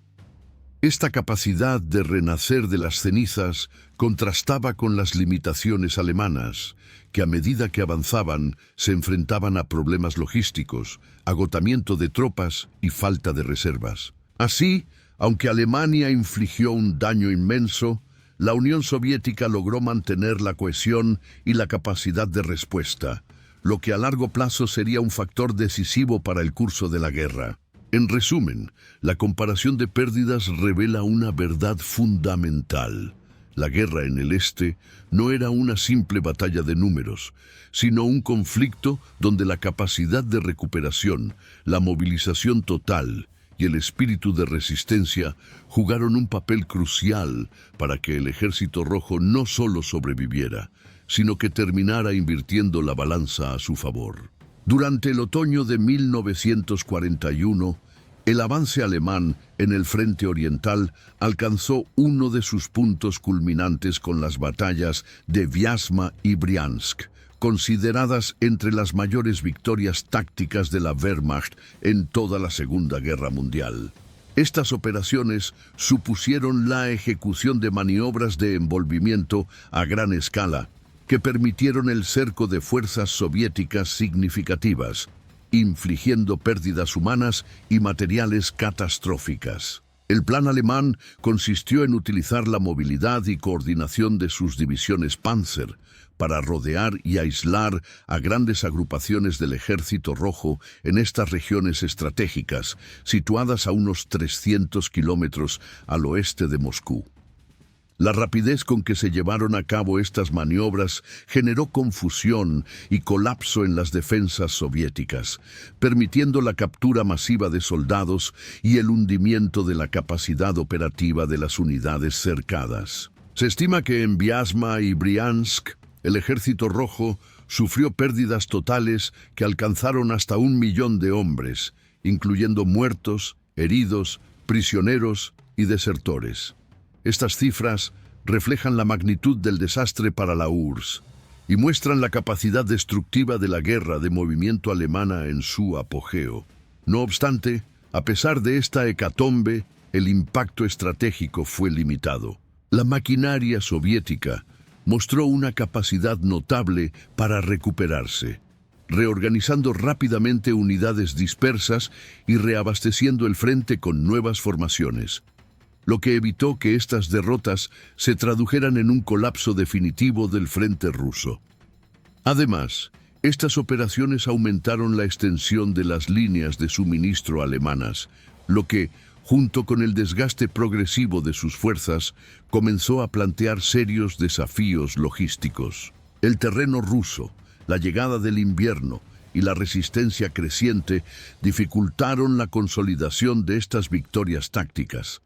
Esta capacidad de renacer de las cenizas contrastaba con las limitaciones alemanas, que a medida que avanzaban se enfrentaban a problemas logísticos, agotamiento de tropas y falta de reservas. Así, aunque Alemania infligió un daño inmenso, la Unión Soviética logró mantener la cohesión y la capacidad de respuesta, lo que a largo plazo sería un factor decisivo para el curso de la guerra. En resumen, la comparación de pérdidas revela una verdad fundamental. La guerra en el este no era una simple batalla de números, sino un conflicto donde la capacidad de recuperación, la movilización total y el espíritu de resistencia jugaron un papel crucial para que el Ejército Rojo no solo sobreviviera, sino que terminara invirtiendo la balanza a su favor. Durante el otoño de 1941, el avance alemán en el frente oriental alcanzó uno de sus puntos culminantes con las batallas de Vyazma y Briansk, consideradas entre las mayores victorias tácticas de la Wehrmacht en toda la Segunda Guerra Mundial. Estas operaciones supusieron la ejecución de maniobras de envolvimiento a gran escala, que permitieron el cerco de fuerzas soviéticas significativas, infligiendo pérdidas humanas y materiales catastróficas. El plan alemán consistió en utilizar la movilidad y coordinación de sus divisiones Panzer para rodear y aislar a grandes agrupaciones del Ejército Rojo en estas regiones estratégicas, situadas a unos 300 kilómetros al oeste de Moscú. La rapidez con que se llevaron a cabo estas maniobras generó confusión y colapso en las defensas soviéticas, permitiendo la captura masiva de soldados y el hundimiento de la capacidad operativa de las unidades cercadas. Se estima que en Vyazma y Briansk, el Ejército Rojo sufrió pérdidas totales que alcanzaron hasta 1 millón de hombres, incluyendo muertos, heridos, prisioneros y desertores. Estas cifras reflejan la magnitud del desastre para la URSS y muestran la capacidad destructiva de la guerra de movimiento alemana en su apogeo. No obstante, a pesar de esta hecatombe, el impacto estratégico fue limitado. La maquinaria soviética mostró una capacidad notable para recuperarse, reorganizando rápidamente unidades dispersas y reabasteciendo el frente con nuevas formaciones, lo que evitó que estas derrotas se tradujeran en un colapso definitivo del frente ruso. Además, estas operaciones aumentaron la extensión de las líneas de suministro alemanas, lo que, junto con el desgaste progresivo de sus fuerzas, comenzó a plantear serios desafíos logísticos. El terreno ruso, la llegada del invierno y la resistencia creciente dificultaron la consolidación de estas victorias tácticas.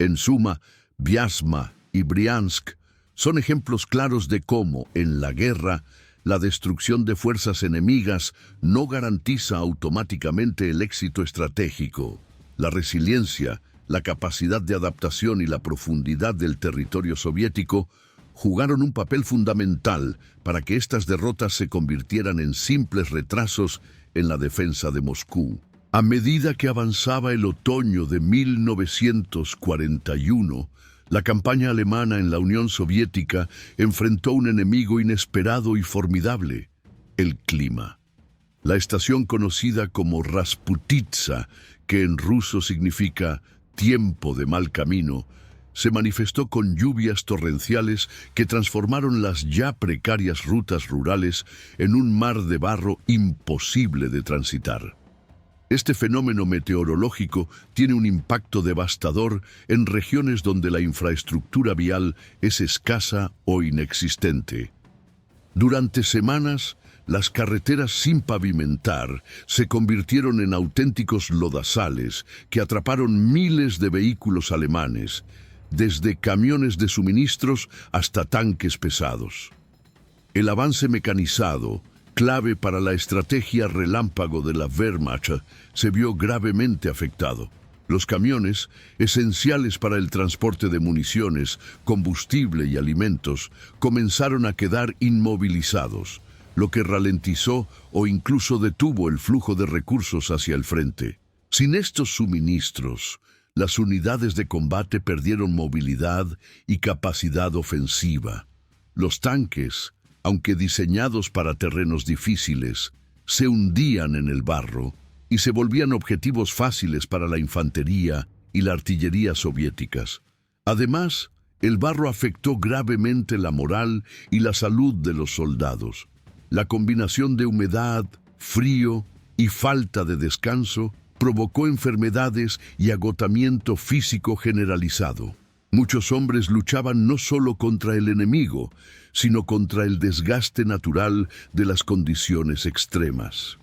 En suma, Vyazma y Briansk son ejemplos claros de cómo, en la guerra, la destrucción de fuerzas enemigas no garantiza automáticamente el éxito estratégico. La resiliencia, la capacidad de adaptación y la profundidad del territorio soviético jugaron un papel fundamental para que estas derrotas se convirtieran en simples retrasos en la defensa de Moscú. A medida que avanzaba el otoño de 1941, la campaña alemana en la Unión Soviética enfrentó un enemigo inesperado y formidable: el clima. La estación conocida como Rasputitsa, que en ruso significa tiempo de mal camino, se manifestó con lluvias torrenciales que transformaron las ya precarias rutas rurales en un mar de barro imposible de transitar. Este fenómeno meteorológico tiene un impacto devastador en regiones donde la infraestructura vial es escasa o inexistente. Durante semanas, las carreteras sin pavimentar se convirtieron en auténticos lodazales que atraparon miles de vehículos alemanes, desde camiones de suministros hasta tanques pesados. El avance mecanizado, clave para la estrategia relámpago de la Wehrmacht, se vio gravemente afectado. Los camiones, esenciales para el transporte de municiones, combustible y alimentos, comenzaron a quedar inmovilizados, lo que ralentizó o incluso detuvo el flujo de recursos hacia el frente. Sin estos suministros, las unidades de combate perdieron movilidad y capacidad ofensiva. Los tanques, aunque diseñados para terrenos difíciles, se hundían en el barro y se volvían objetivos fáciles para la infantería y la artillería soviéticas. Además, el barro afectó gravemente la moral y la salud de los soldados. La combinación de humedad, frío y falta de descanso provocó enfermedades y agotamiento físico generalizado. Muchos hombres luchaban no solo contra el enemigo, sino contra el desgaste natural de las condiciones extremas.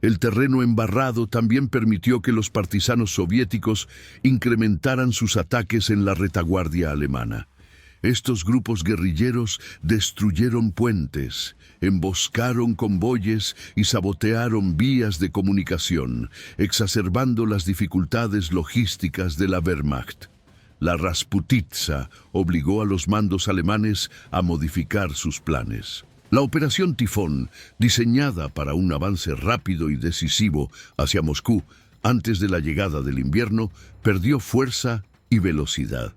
El terreno embarrado también permitió que los partisanos soviéticos incrementaran sus ataques en la retaguardia alemana. Estos grupos guerrilleros destruyeron puentes, emboscaron convoyes y sabotearon vías de comunicación, exacerbando las dificultades logísticas de la Wehrmacht. La Rasputitsa obligó a los mandos alemanes a modificar sus planes. La Operación Tifón, diseñada para un avance rápido y decisivo hacia Moscú antes de la llegada del invierno, perdió fuerza y velocidad.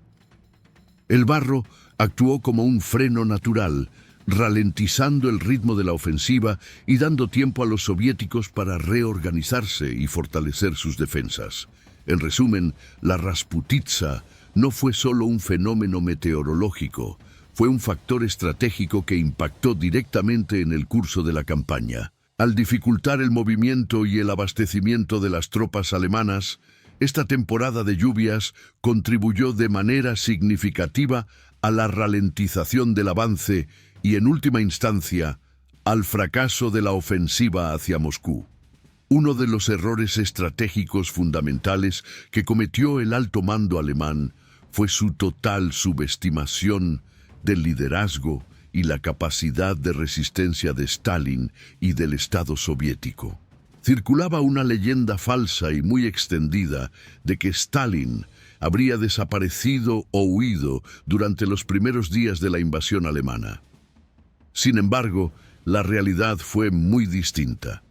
El barro actuó como un freno natural, ralentizando el ritmo de la ofensiva y dando tiempo a los soviéticos para reorganizarse y fortalecer sus defensas. En resumen, la Rasputitsa no fue solo un fenómeno meteorológico, fue un factor estratégico que impactó directamente en el curso de la campaña. Al dificultar el movimiento y el abastecimiento de las tropas alemanas, esta temporada de lluvias contribuyó de manera significativa a la ralentización del avance y, en última instancia, al fracaso de la ofensiva hacia Moscú. Uno de los errores estratégicos fundamentales que cometió el alto mando alemán fue su total subestimación del liderazgo y la capacidad de resistencia de Stalin y del Estado soviético. Circulaba una leyenda falsa y muy extendida de que Stalin habría desaparecido o huido durante los primeros días de la invasión alemana. Sin embargo, la realidad fue muy distinta.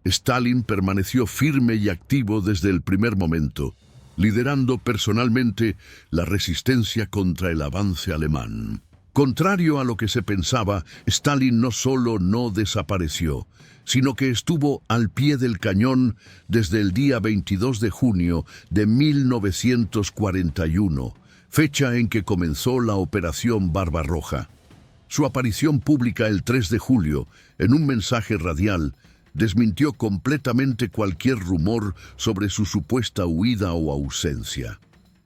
Stalin permaneció firme y activo desde el primer momento, liderando personalmente la resistencia contra el avance alemán. Contrario a lo que se pensaba, Stalin no solo no desapareció, sino que estuvo al pie del cañón desde el día 22 de junio de 1941, fecha en que comenzó la Operación Barbarroja. Su aparición pública el 3 de julio, en un mensaje radial, desmintió completamente cualquier rumor sobre su supuesta huida o ausencia.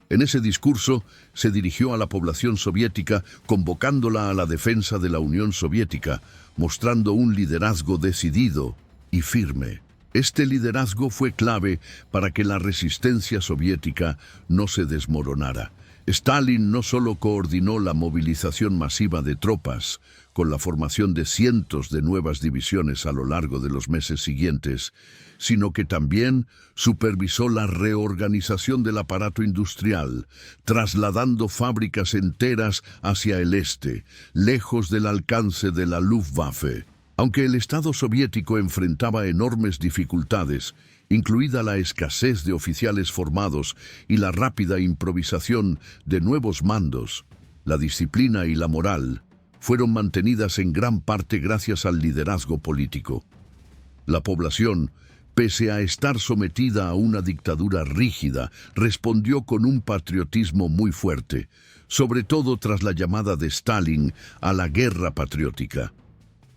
En ese discurso se dirigió a la población soviética convocándola a la defensa de la Unión Soviética, mostrando un liderazgo decidido y firme. Este liderazgo fue clave para que la resistencia soviética no se desmoronara. Stalin no solo coordinó la movilización masiva de tropas, con la formación de cientos de nuevas divisiones a lo largo de los meses siguientes, sino que también supervisó la reorganización del aparato industrial, trasladando fábricas enteras hacia el este, lejos del alcance de la Luftwaffe. Aunque el Estado soviético enfrentaba enormes dificultades, incluida la escasez de oficiales formados y la rápida improvisación de nuevos mandos, la disciplina y la moral fueron mantenidas en gran parte gracias al liderazgo político. La población, pese a estar sometida a una dictadura rígida, respondió con un patriotismo muy fuerte, sobre todo tras la llamada de Stalin a la guerra patriótica.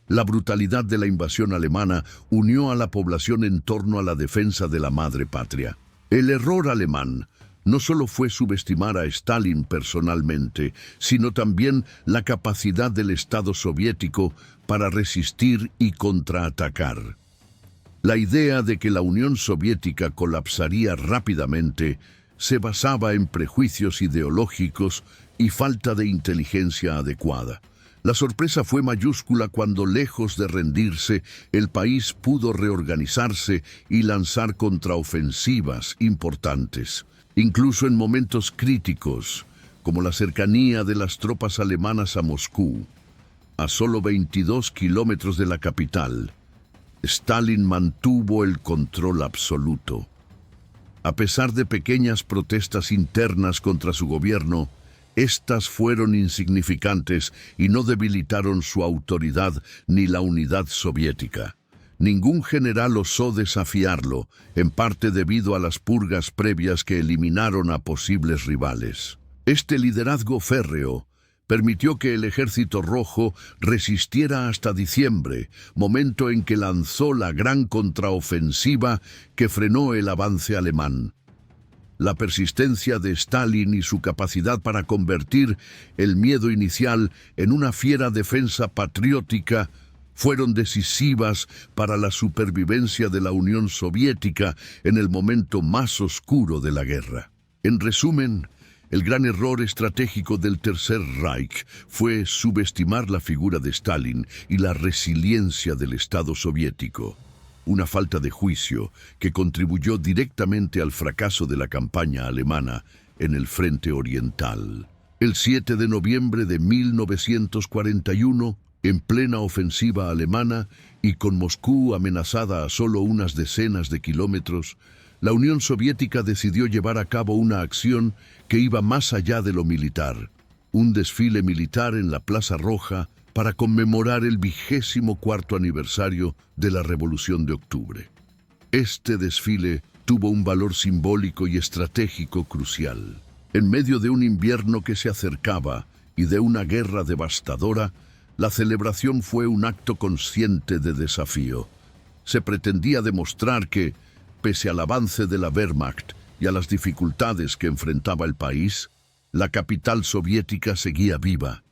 La brutalidad de la invasión alemana unió a la población en torno a la defensa de la madre patria. El error alemán no solo fue subestimar a Stalin personalmente, sino también la capacidad del Estado soviético para resistir y contraatacar. La idea de que la Unión Soviética colapsaría rápidamente se basaba en prejuicios ideológicos y falta de inteligencia adecuada. La sorpresa fue mayúscula cuando, lejos de rendirse, el país pudo reorganizarse y lanzar contraofensivas importantes. Incluso en momentos críticos, como la cercanía de las tropas alemanas a Moscú, a solo 22 kilómetros de la capital, Stalin mantuvo el control absoluto. A pesar de pequeñas protestas internas contra su gobierno, estas fueron insignificantes y no debilitaron su autoridad ni la unidad soviética. Ningún general osó desafiarlo, en parte debido a las purgas previas que eliminaron a posibles rivales. Este liderazgo férreo permitió que el Ejército Rojo resistiera hasta diciembre, momento en que lanzó la gran contraofensiva que frenó el avance alemán. La persistencia de Stalin y su capacidad para convertir el miedo inicial en una fiera defensa patriótica fueron decisivas para la supervivencia de la Unión Soviética en el momento más oscuro de la guerra. En resumen, el gran error estratégico del Tercer Reich fue subestimar la figura de Stalin y la resiliencia del Estado soviético. Una falta de juicio que contribuyó directamente al fracaso de la campaña alemana en el frente oriental. El 7 de noviembre de 1941, en plena ofensiva alemana y con Moscú amenazada a solo unas decenas de kilómetros, la Unión Soviética decidió llevar a cabo una acción que iba más allá de lo militar. Un desfile militar en la Plaza Roja para conmemorar el 24º aniversario de la Revolución de Octubre. Este desfile tuvo un valor simbólico y estratégico crucial. En medio de un invierno que se acercaba y de una guerra devastadora, la celebración fue un acto consciente de desafío. Se pretendía demostrar que, pese al avance de la Wehrmacht y a las dificultades que enfrentaba el país, la capital soviética seguía viva,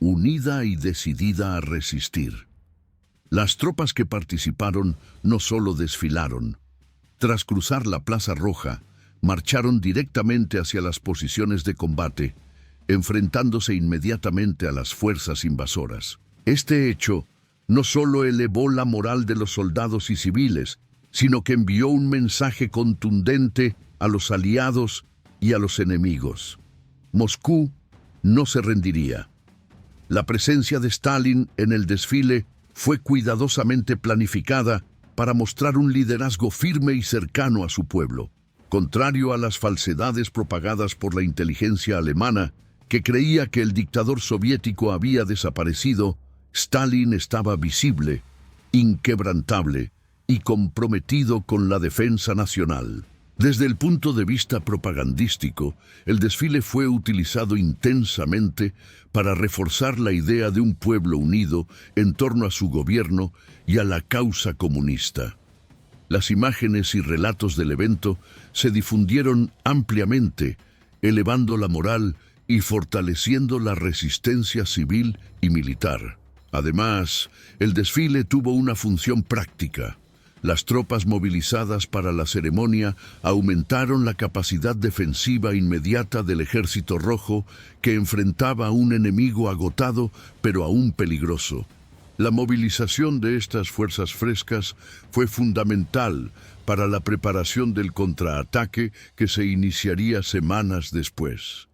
unida y decidida a resistir. Las tropas que participaron no solo desfilaron. Tras cruzar la Plaza Roja, marcharon directamente hacia las posiciones de combate, enfrentándose inmediatamente a las fuerzas invasoras. Este hecho no solo elevó la moral de los soldados y civiles, sino que envió un mensaje contundente a los aliados y a los enemigos. Moscú no se rendiría. La presencia de Stalin en el desfile fue cuidadosamente planificada para mostrar un liderazgo firme y cercano a su pueblo. Contrario a las falsedades propagadas por la inteligencia alemana, que creía que el dictador soviético había desaparecido, Stalin estaba visible, inquebrantable y comprometido con la defensa nacional. Desde el punto de vista propagandístico, el desfile fue utilizado intensamente para reforzar la idea de un pueblo unido en torno a su gobierno y a la causa comunista. Las imágenes y relatos del evento se difundieron ampliamente, elevando la moral y fortaleciendo la resistencia civil y militar. Además, el desfile tuvo una función práctica. Las tropas movilizadas para la ceremonia aumentaron la capacidad defensiva inmediata del Ejército Rojo, que enfrentaba a un enemigo agotado pero aún peligroso. La movilización de estas fuerzas frescas fue fundamental para la preparación del contraataque que se iniciaría semanas después.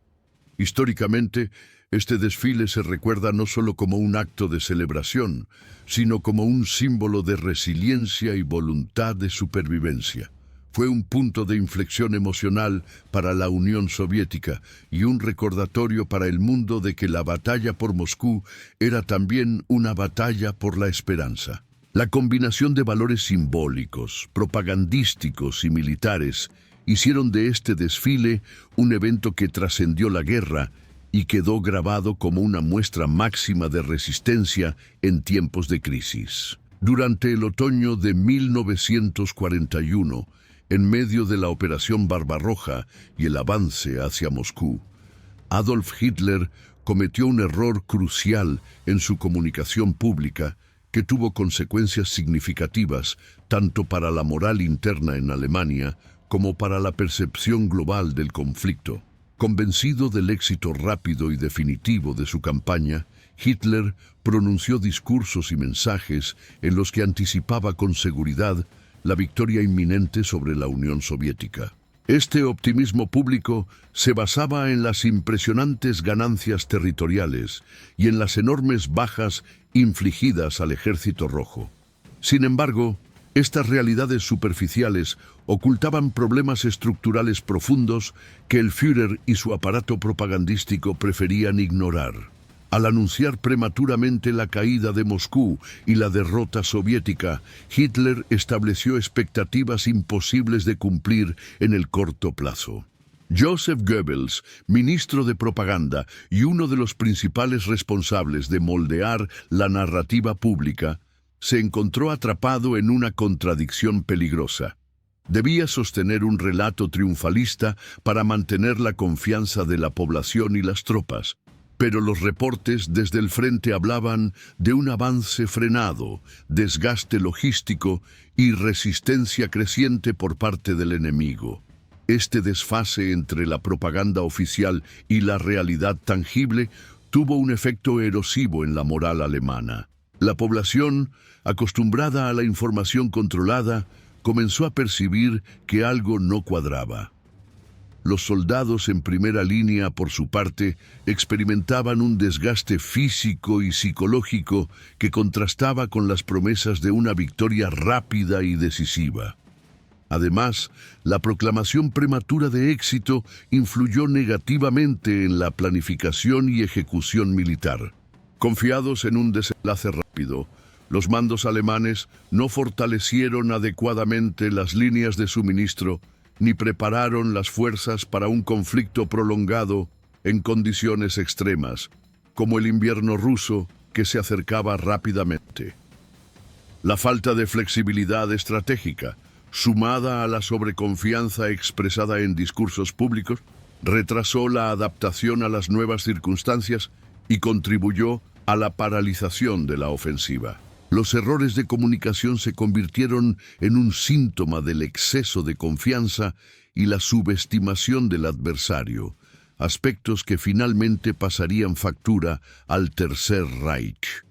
Históricamente, este desfile se recuerda no solo como un acto de celebración, sino como un símbolo de resiliencia y voluntad de supervivencia. Fue un punto de inflexión emocional para la Unión Soviética y un recordatorio para el mundo de que la batalla por Moscú era también una batalla por la esperanza. La combinación de valores simbólicos, propagandísticos y militares hicieron de este desfile un evento que trascendió la guerra y quedó grabado como una muestra máxima de resistencia en tiempos de crisis. Durante el otoño de 1941, en medio de la Operación Barbarroja y el avance hacia Moscú, Adolf Hitler cometió un error crucial en su comunicación pública que tuvo consecuencias significativas tanto para la moral interna en Alemania como para la percepción global del conflicto. Convencido del éxito rápido y definitivo de su campaña, Hitler pronunció discursos y mensajes en los que anticipaba con seguridad la victoria inminente sobre la Unión Soviética. Este optimismo público se basaba en las impresionantes ganancias territoriales y en las enormes bajas infligidas al Ejército Rojo. Sin embargo, estas realidades superficiales ocultaban problemas estructurales profundos que el Führer y su aparato propagandístico preferían ignorar. Al anunciar prematuramente la caída de Moscú y la derrota soviética, Hitler estableció expectativas imposibles de cumplir en el corto plazo. Joseph Goebbels, ministro de propaganda y uno de los principales responsables de moldear la narrativa pública, se encontró atrapado en una contradicción peligrosa. Debía sostener un relato triunfalista para mantener la confianza de la población y las tropas, pero los reportes desde el frente hablaban de un avance frenado, desgaste logístico y resistencia creciente por parte del enemigo. Este desfase entre la propaganda oficial y la realidad tangible tuvo un efecto erosivo en la moral alemana. La población, acostumbrada a la información controlada, comenzó a percibir que algo no cuadraba. Los soldados en primera línea, por su parte, experimentaban un desgaste físico y psicológico que contrastaba con las promesas de una victoria rápida y decisiva. Además, la proclamación prematura de éxito influyó negativamente en la planificación y ejecución militar. Confiados en un desenlace rápido, los mandos alemanes no fortalecieron adecuadamente las líneas de suministro ni prepararon las fuerzas para un conflicto prolongado en condiciones extremas, como el invierno ruso que se acercaba rápidamente. La falta de flexibilidad estratégica, sumada a la sobreconfianza expresada en discursos públicos, retrasó la adaptación a las nuevas circunstancias y contribuyó a la paralización de la ofensiva. Los errores de comunicación se convirtieron en un síntoma del exceso de confianza y la subestimación del adversario, aspectos que finalmente pasarían factura al Tercer Reich.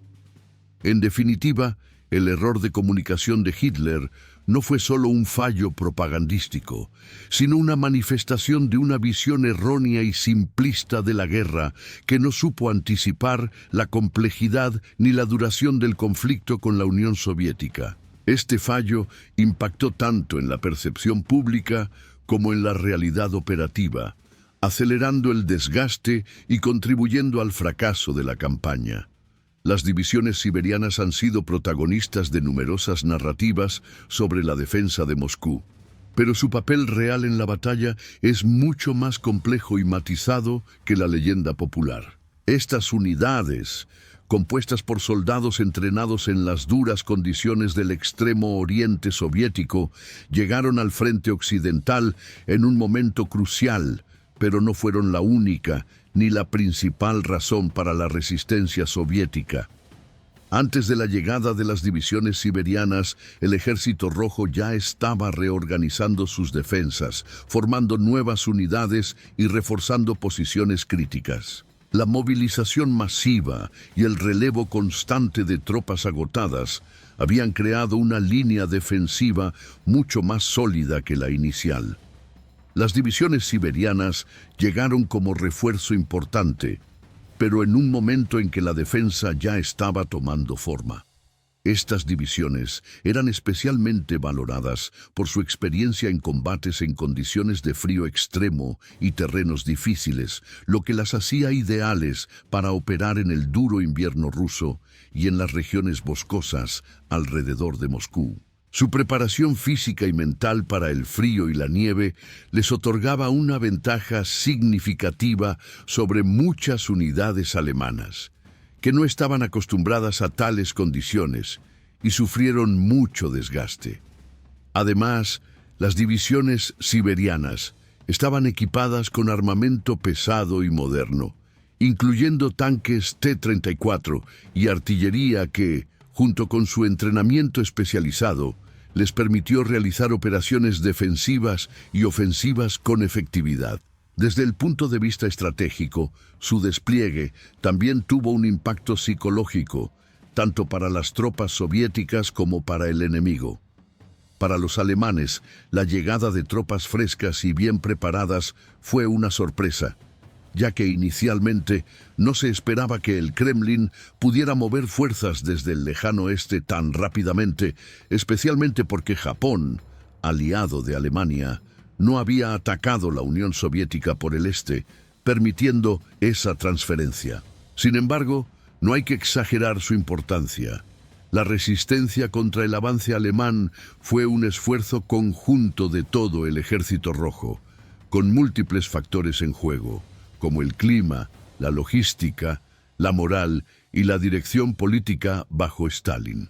En definitiva, el error de comunicación de Hitler no fue solo un fallo propagandístico, sino una manifestación de una visión errónea y simplista de la guerra que no supo anticipar la complejidad ni la duración del conflicto con la Unión Soviética. Este fallo impactó tanto en la percepción pública como en la realidad operativa, acelerando el desgaste y contribuyendo al fracaso de la campaña. Las divisiones siberianas han sido protagonistas de numerosas narrativas sobre la defensa de Moscú, pero su papel real en la batalla es mucho más complejo y matizado que la leyenda popular. Estas unidades, compuestas por soldados entrenados en las duras condiciones del extremo oriente soviético, llegaron al frente occidental en un momento crucial, pero no fueron la única ni la principal razón para la resistencia soviética. Antes de la llegada de las divisiones siberianas, el Ejército Rojo ya estaba reorganizando sus defensas, formando nuevas unidades y reforzando posiciones críticas. La movilización masiva y el relevo constante de tropas agotadas habían creado una línea defensiva mucho más sólida que la inicial. Las divisiones siberianas llegaron como refuerzo importante, pero en un momento en que la defensa ya estaba tomando forma. Estas divisiones eran especialmente valoradas por su experiencia en combates en condiciones de frío extremo y terrenos difíciles, lo que las hacía ideales para operar en el duro invierno ruso y en las regiones boscosas alrededor de Moscú. Su preparación física y mental para el frío y la nieve les otorgaba una ventaja significativa sobre muchas unidades alemanas, que no estaban acostumbradas a tales condiciones y sufrieron mucho desgaste. Además, las divisiones siberianas estaban equipadas con armamento pesado y moderno, incluyendo tanques T-34 y artillería que, junto con su entrenamiento especializado, les permitió realizar operaciones defensivas y ofensivas con efectividad. Desde el punto de vista estratégico, su despliegue también tuvo un impacto psicológico, tanto para las tropas soviéticas como para el enemigo. Para los alemanes, la llegada de tropas frescas y bien preparadas fue una sorpresa, ya que inicialmente no se esperaba que el Kremlin pudiera mover fuerzas desde el lejano este tan rápidamente, especialmente porque Japón, aliado de Alemania, no había atacado la Unión Soviética por el este, permitiendo esa transferencia. Sin embargo, no hay que exagerar su importancia. La resistencia contra el avance alemán fue un esfuerzo conjunto de todo el Ejército Rojo, con múltiples factores en juego, como el clima, la logística, la moral y la dirección política bajo Stalin.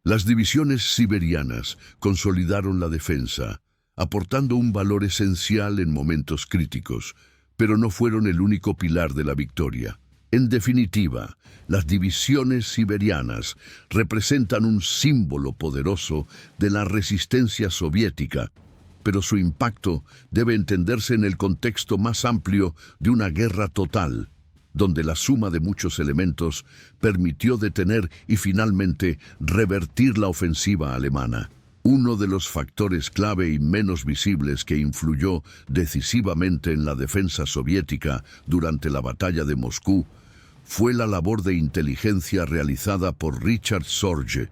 Las divisiones siberianas consolidaron la defensa, aportando un valor esencial en momentos críticos, pero no fueron el único pilar de la victoria. En definitiva, las divisiones siberianas representan un símbolo poderoso de la resistencia soviética, pero su impacto debe entenderse en el contexto más amplio de una guerra total, donde la suma de muchos elementos permitió detener y finalmente revertir la ofensiva alemana. Uno de los factores clave y menos visibles que influyó decisivamente en la defensa soviética durante la batalla de Moscú fue la labor de inteligencia realizada por Richard Sorge,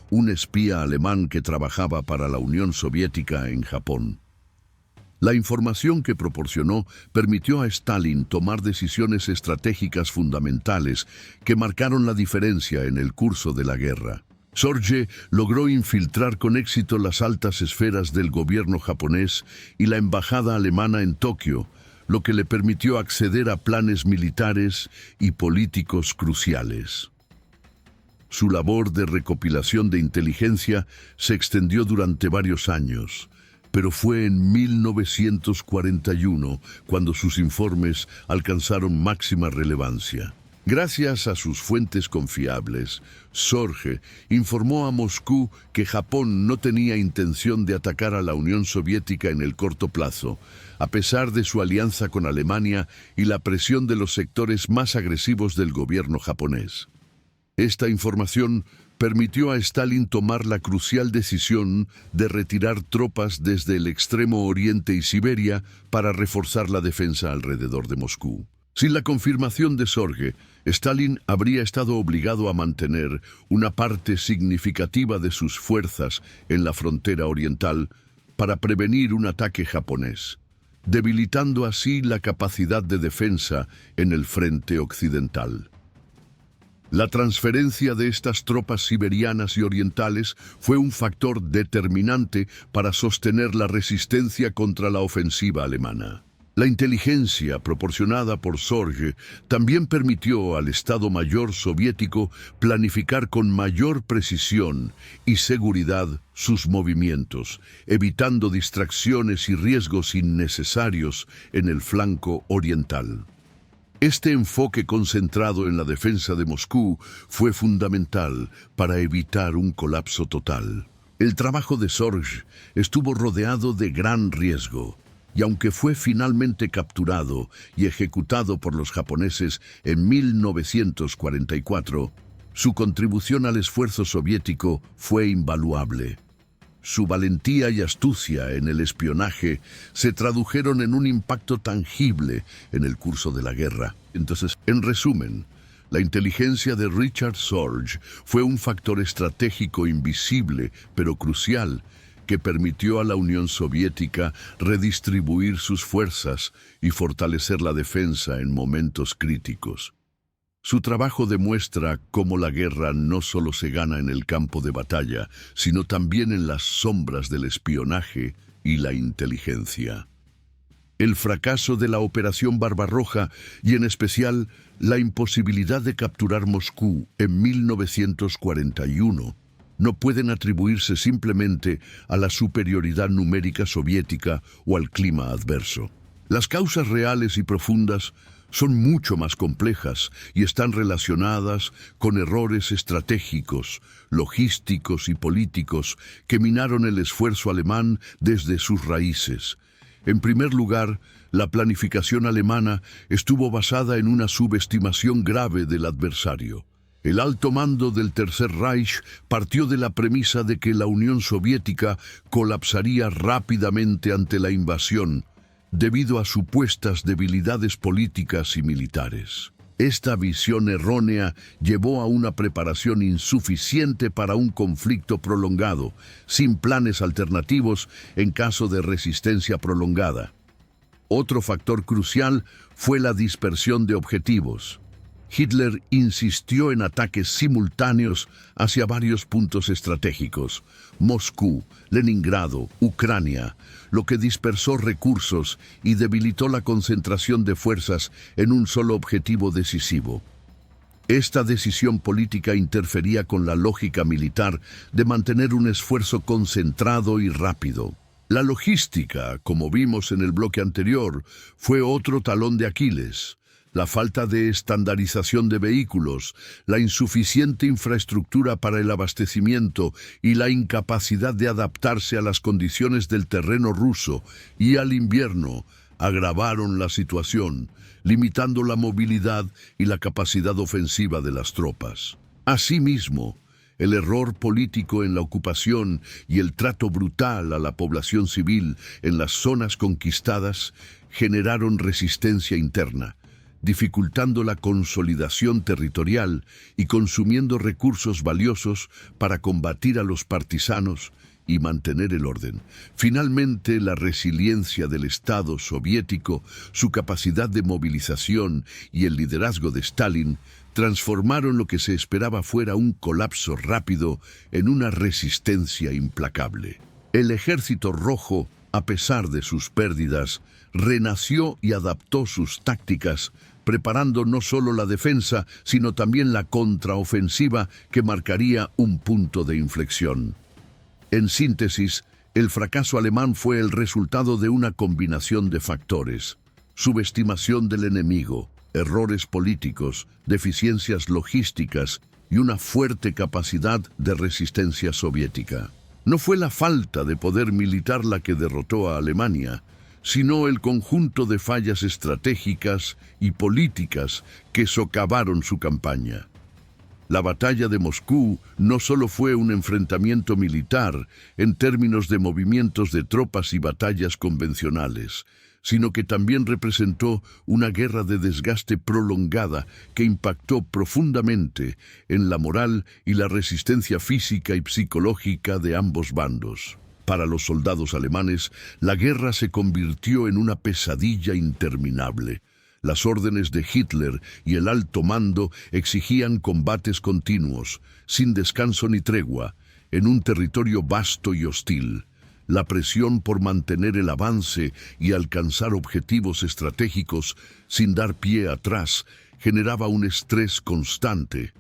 un espía alemán que trabajaba para la Unión Soviética en Japón. La información que proporcionó permitió a Stalin tomar decisiones estratégicas fundamentales que marcaron la diferencia en el curso de la guerra. Sorge logró infiltrar con éxito las altas esferas del gobierno japonés y la embajada alemana en Tokio, lo que le permitió acceder a planes militares y políticos cruciales. Su labor de recopilación de inteligencia se extendió durante varios años, pero fue en 1941 cuando sus informes alcanzaron máxima relevancia. Gracias a sus fuentes confiables, Sorge informó a Moscú que Japón no tenía intención de atacar a la Unión Soviética en el corto plazo, a pesar de su alianza con Alemania y la presión de los sectores más agresivos del gobierno japonés. Esta información permitió a Stalin tomar la crucial decisión de retirar tropas desde el extremo oriente y Siberia para reforzar la defensa alrededor de Moscú. Sin la confirmación de Sorge, Stalin habría estado obligado a mantener una parte significativa de sus fuerzas en la frontera oriental para prevenir un ataque japonés, debilitando así la capacidad de defensa en el frente occidental. La transferencia de estas tropas siberianas y orientales fue un factor determinante para sostener la resistencia contra la ofensiva alemana. La inteligencia proporcionada por Sorge también permitió al Estado Mayor soviético planificar con mayor precisión y seguridad sus movimientos, evitando distracciones y riesgos innecesarios en el flanco oriental. Este enfoque concentrado en la defensa de Moscú fue fundamental para evitar un colapso total. El trabajo de Sorge estuvo rodeado de gran riesgo, y aunque fue finalmente capturado y ejecutado por los japoneses en 1944, su contribución al esfuerzo soviético fue invaluable. Su valentía y astucia en el espionaje se tradujeron en un impacto tangible en el curso de la guerra. Entonces, en resumen, la inteligencia de Richard Sorge fue un factor estratégico invisible, pero crucial, que permitió a la Unión Soviética redistribuir sus fuerzas y fortalecer la defensa en momentos críticos. Su trabajo demuestra cómo la guerra no solo se gana en el campo de batalla, sino también en las sombras del espionaje y la inteligencia. El fracaso de la Operación Barbarroja y en especial la imposibilidad de capturar Moscú en 1941 no pueden atribuirse simplemente a la superioridad numérica soviética o al clima adverso. Las causas reales y profundas son mucho más complejas y están relacionadas con errores estratégicos, logísticos y políticos que minaron el esfuerzo alemán desde sus raíces. En primer lugar, la planificación alemana estuvo basada en una subestimación grave del adversario. El alto mando del Tercer Reich partió de la premisa de que la Unión Soviética colapsaría rápidamente ante la invasión, debido a supuestas debilidades políticas y militares. Esta visión errónea llevó a una preparación insuficiente para un conflicto prolongado, sin planes alternativos en caso de resistencia prolongada. Otro factor crucial fue la dispersión de objetivos. Hitler insistió en ataques simultáneos hacia varios puntos estratégicos: Moscú, Leningrado, Ucrania, lo que dispersó recursos y debilitó la concentración de fuerzas en un solo objetivo decisivo. Esta decisión política interfería con la lógica militar de mantener un esfuerzo concentrado y rápido. La logística, como vimos en el bloque anterior, fue otro talón de Aquiles. La falta de estandarización de vehículos, la insuficiente infraestructura para el abastecimiento y la incapacidad de adaptarse a las condiciones del terreno ruso y al invierno agravaron la situación, limitando la movilidad y la capacidad ofensiva de las tropas. Asimismo, el error político en la ocupación y el trato brutal a la población civil en las zonas conquistadas generaron resistencia interna, dificultando la consolidación territorial y consumiendo recursos valiosos para combatir a los partisanos y mantener el orden. Finalmente, la resiliencia del Estado soviético, su capacidad de movilización y el liderazgo de Stalin transformaron lo que se esperaba fuera un colapso rápido en una resistencia implacable. El Ejército Rojo, a pesar de sus pérdidas, renació y adaptó sus tácticas, preparando no solo la defensa, sino también la contraofensiva que marcaría un punto de inflexión. En síntesis, el fracaso alemán fue el resultado de una combinación de factores: subestimación del enemigo, errores políticos, deficiencias logísticas y una fuerte capacidad de resistencia soviética. No fue la falta de poder militar la que derrotó a Alemania, sino el conjunto de fallas estratégicas y políticas que socavaron su campaña. La batalla de Moscú no solo fue un enfrentamiento militar en términos de movimientos de tropas y batallas convencionales, sino que también representó una guerra de desgaste prolongada que impactó profundamente en la moral y la resistencia física y psicológica de ambos bandos. Para los soldados alemanes, la guerra se convirtió en una pesadilla interminable. Las órdenes de Hitler y el alto mando exigían combates continuos, sin descanso ni tregua, en un territorio vasto y hostil. La presión por mantener el avance y alcanzar objetivos estratégicos sin dar pie atrás generaba un estrés constante,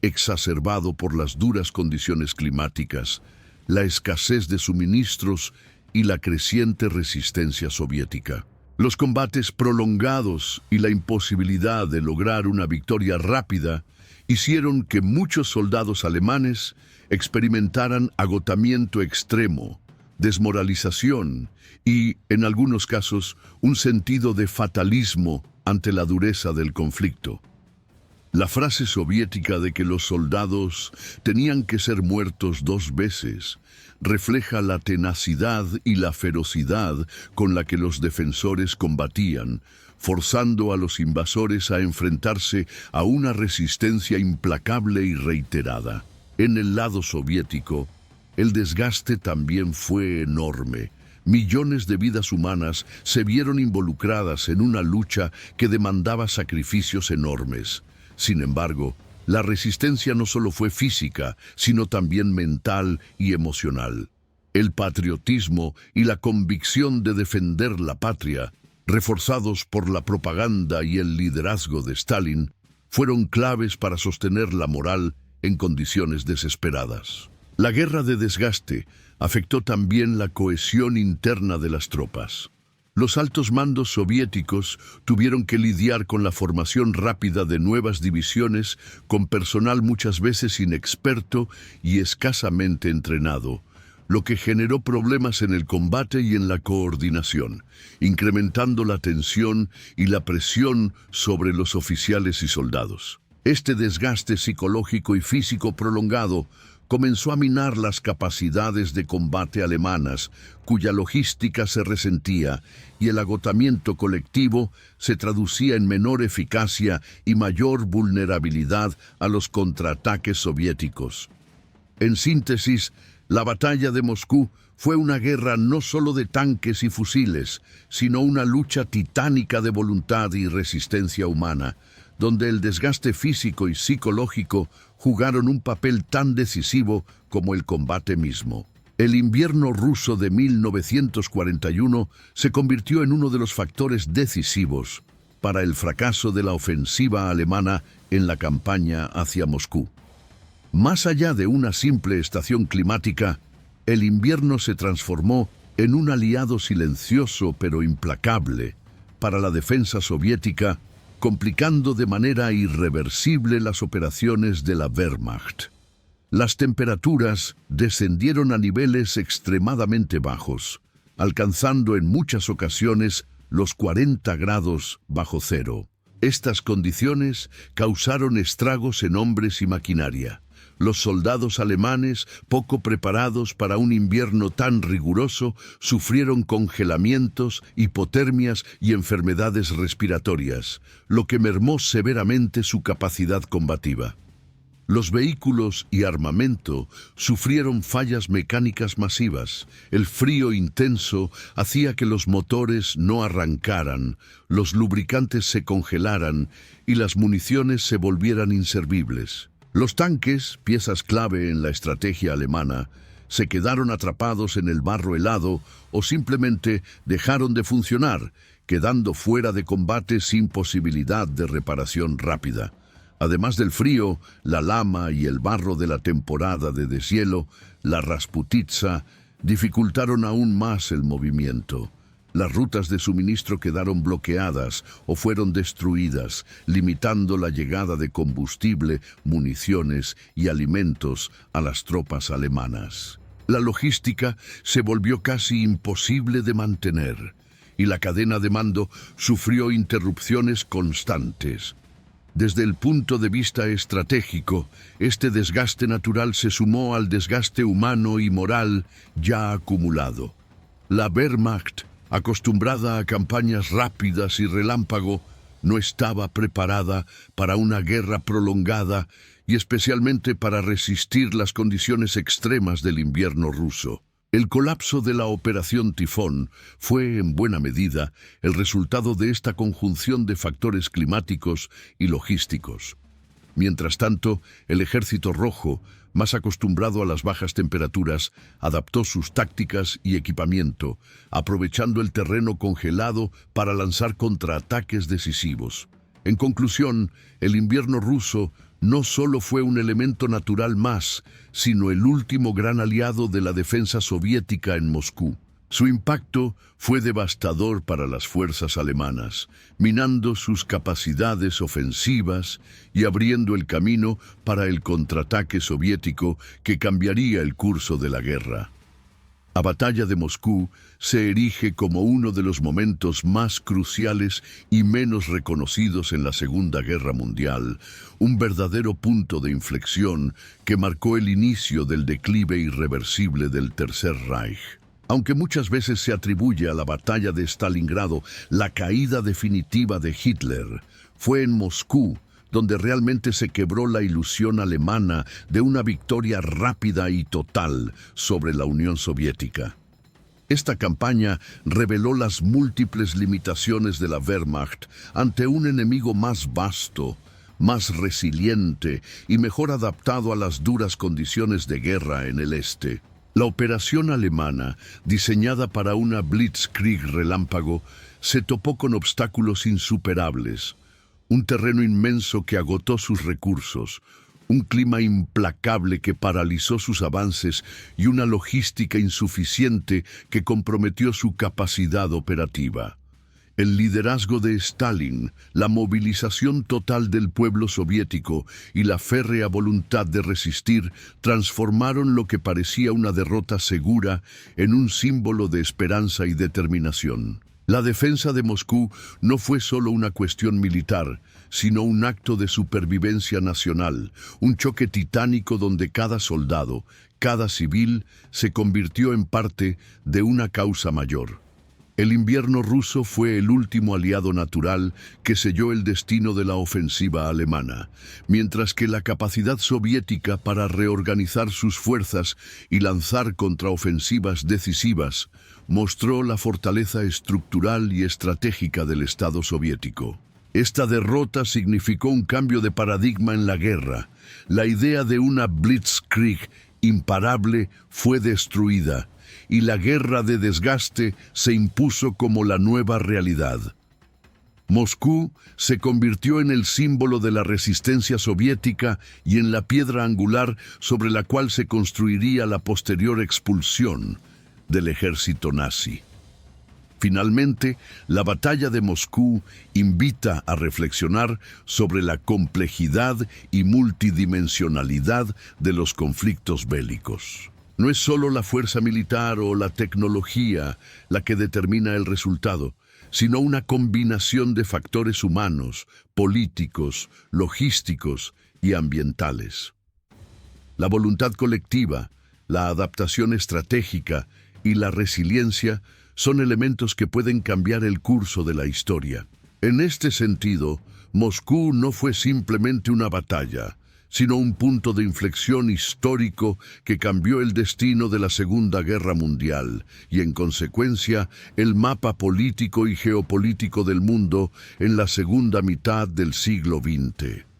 exacerbado por las duras condiciones climáticas, la escasez de suministros y la creciente resistencia soviética. Los combates prolongados y la imposibilidad de lograr una victoria rápida hicieron que muchos soldados alemanes experimentaran agotamiento extremo, desmoralización y, en algunos casos, un sentido de fatalismo ante la dureza del conflicto. La frase soviética de que los soldados tenían que ser muertos 2 veces refleja la tenacidad y la ferocidad con la que los defensores combatían, forzando a los invasores a enfrentarse a una resistencia implacable y reiterada. En el lado soviético, el desgaste también fue enorme. Millones de vidas humanas se vieron involucradas en una lucha que demandaba sacrificios enormes. Sin embargo, la resistencia no solo fue física, sino también mental y emocional. El patriotismo y la convicción de defender la patria, reforzados por la propaganda y el liderazgo de Stalin, fueron claves para sostener la moral en condiciones desesperadas. La guerra de desgaste afectó también la cohesión interna de las tropas. Los altos mandos soviéticos tuvieron que lidiar con la formación rápida de nuevas divisiones con personal muchas veces inexperto y escasamente entrenado, lo que generó problemas en el combate y en la coordinación, incrementando la tensión y la presión sobre los oficiales y soldados. Este desgaste psicológico y físico prolongado comenzó a minar las capacidades de combate alemanas, cuya logística se resentía, y el agotamiento colectivo se traducía en menor eficacia y mayor vulnerabilidad a los contraataques soviéticos. En síntesis, la batalla de Moscú fue una guerra no solo de tanques y fusiles, sino una lucha titánica de voluntad y resistencia humana, donde el desgaste físico y psicológico jugaron un papel tan decisivo como el combate mismo. El invierno ruso de 1941 se convirtió en uno de los factores decisivos para el fracaso de la ofensiva alemana en la campaña hacia Moscú. Más allá de una simple estación climática, el invierno se transformó en un aliado silencioso pero implacable para la defensa soviética, complicando de manera irreversible las operaciones de la Wehrmacht. Las temperaturas descendieron a niveles extremadamente bajos, alcanzando en muchas ocasiones los 40 grados bajo cero. Estas condiciones causaron estragos en hombres y maquinaria. Los soldados alemanes, poco preparados para un invierno tan riguroso, sufrieron congelamientos, hipotermias y enfermedades respiratorias, lo que mermó severamente su capacidad combativa. Los vehículos y armamento sufrieron fallas mecánicas masivas. El frío intenso hacía que los motores no arrancaran, los lubricantes se congelaran y las municiones se volvieran inservibles. Los tanques, piezas clave en la estrategia alemana, se quedaron atrapados en el barro helado o simplemente dejaron de funcionar, quedando fuera de combate sin posibilidad de reparación rápida. Además del frío, la lama y el barro de la temporada de deshielo, la Rasputitsa, dificultaron aún más el movimiento. Las rutas de suministro quedaron bloqueadas o fueron destruidas, limitando la llegada de combustible, municiones y alimentos a las tropas alemanas. La logística se volvió casi imposible de mantener, y la cadena de mando sufrió interrupciones constantes. Desde el punto de vista estratégico, este desgaste natural se sumó al desgaste humano y moral ya acumulado. La Wehrmacht, acostumbrada a campañas rápidas y relámpago, no estaba preparada para una guerra prolongada y especialmente para resistir las condiciones extremas del invierno ruso. El colapso de la Operación Tifón fue, en buena medida, el resultado de esta conjunción de factores climáticos y logísticos. Mientras tanto, el Ejército Rojo, más acostumbrado a las bajas temperaturas, adaptó sus tácticas y equipamiento, aprovechando el terreno congelado para lanzar contraataques decisivos. En conclusión, el invierno ruso no solo fue un elemento natural más, sino el último gran aliado de la defensa soviética en Moscú. Su impacto fue devastador para las fuerzas alemanas, minando sus capacidades ofensivas y abriendo el camino para el contraataque soviético que cambiaría el curso de la guerra. La batalla de Moscú se erige como uno de los momentos más cruciales y menos reconocidos en la Segunda Guerra Mundial, un verdadero punto de inflexión que marcó el inicio del declive irreversible del Tercer Reich. Aunque muchas veces se atribuye a la batalla de Stalingrado la caída definitiva de Hitler, fue en Moscú donde realmente se quebró la ilusión alemana de una victoria rápida y total sobre la Unión Soviética. Esta campaña reveló las múltiples limitaciones de la Wehrmacht ante un enemigo más vasto, más resiliente y mejor adaptado a las duras condiciones de guerra en el este. La operación alemana, diseñada para una blitzkrieg relámpago, se topó con obstáculos insuperables. Un terreno inmenso que agotó sus recursos, un clima implacable que paralizó sus avances y una logística insuficiente que comprometió su capacidad operativa. El liderazgo de Stalin, la movilización total del pueblo soviético y la férrea voluntad de resistir transformaron lo que parecía una derrota segura en un símbolo de esperanza y determinación. La defensa de Moscú no fue solo una cuestión militar, sino un acto de supervivencia nacional, un choque titánico donde cada soldado, cada civil, se convirtió en parte de una causa mayor. El invierno ruso fue el último aliado natural que selló el destino de la ofensiva alemana, mientras que la capacidad soviética para reorganizar sus fuerzas y lanzar contraofensivas decisivas mostró la fortaleza estructural y estratégica del Estado soviético. Esta derrota significó un cambio de paradigma en la guerra. La idea de una blitzkrieg imparable fue destruida y la guerra de desgaste se impuso como la nueva realidad. Moscú se convirtió en el símbolo de la resistencia soviética y en la piedra angular sobre la cual se construiría la posterior expulsión del ejército nazi. Finalmente, la batalla de Moscú invita a reflexionar sobre la complejidad y multidimensionalidad de los conflictos bélicos. No es solo la fuerza militar o la tecnología la que determina el resultado, sino una combinación de factores humanos, políticos, logísticos y ambientales. La voluntad colectiva, la adaptación estratégica y la resiliencia son elementos que pueden cambiar el curso de la historia. En este sentido, Moscú no fue simplemente una batalla, sino un punto de inflexión histórico que cambió el destino de la Segunda Guerra Mundial y, en consecuencia, el mapa político y geopolítico del mundo en la segunda mitad del siglo XX.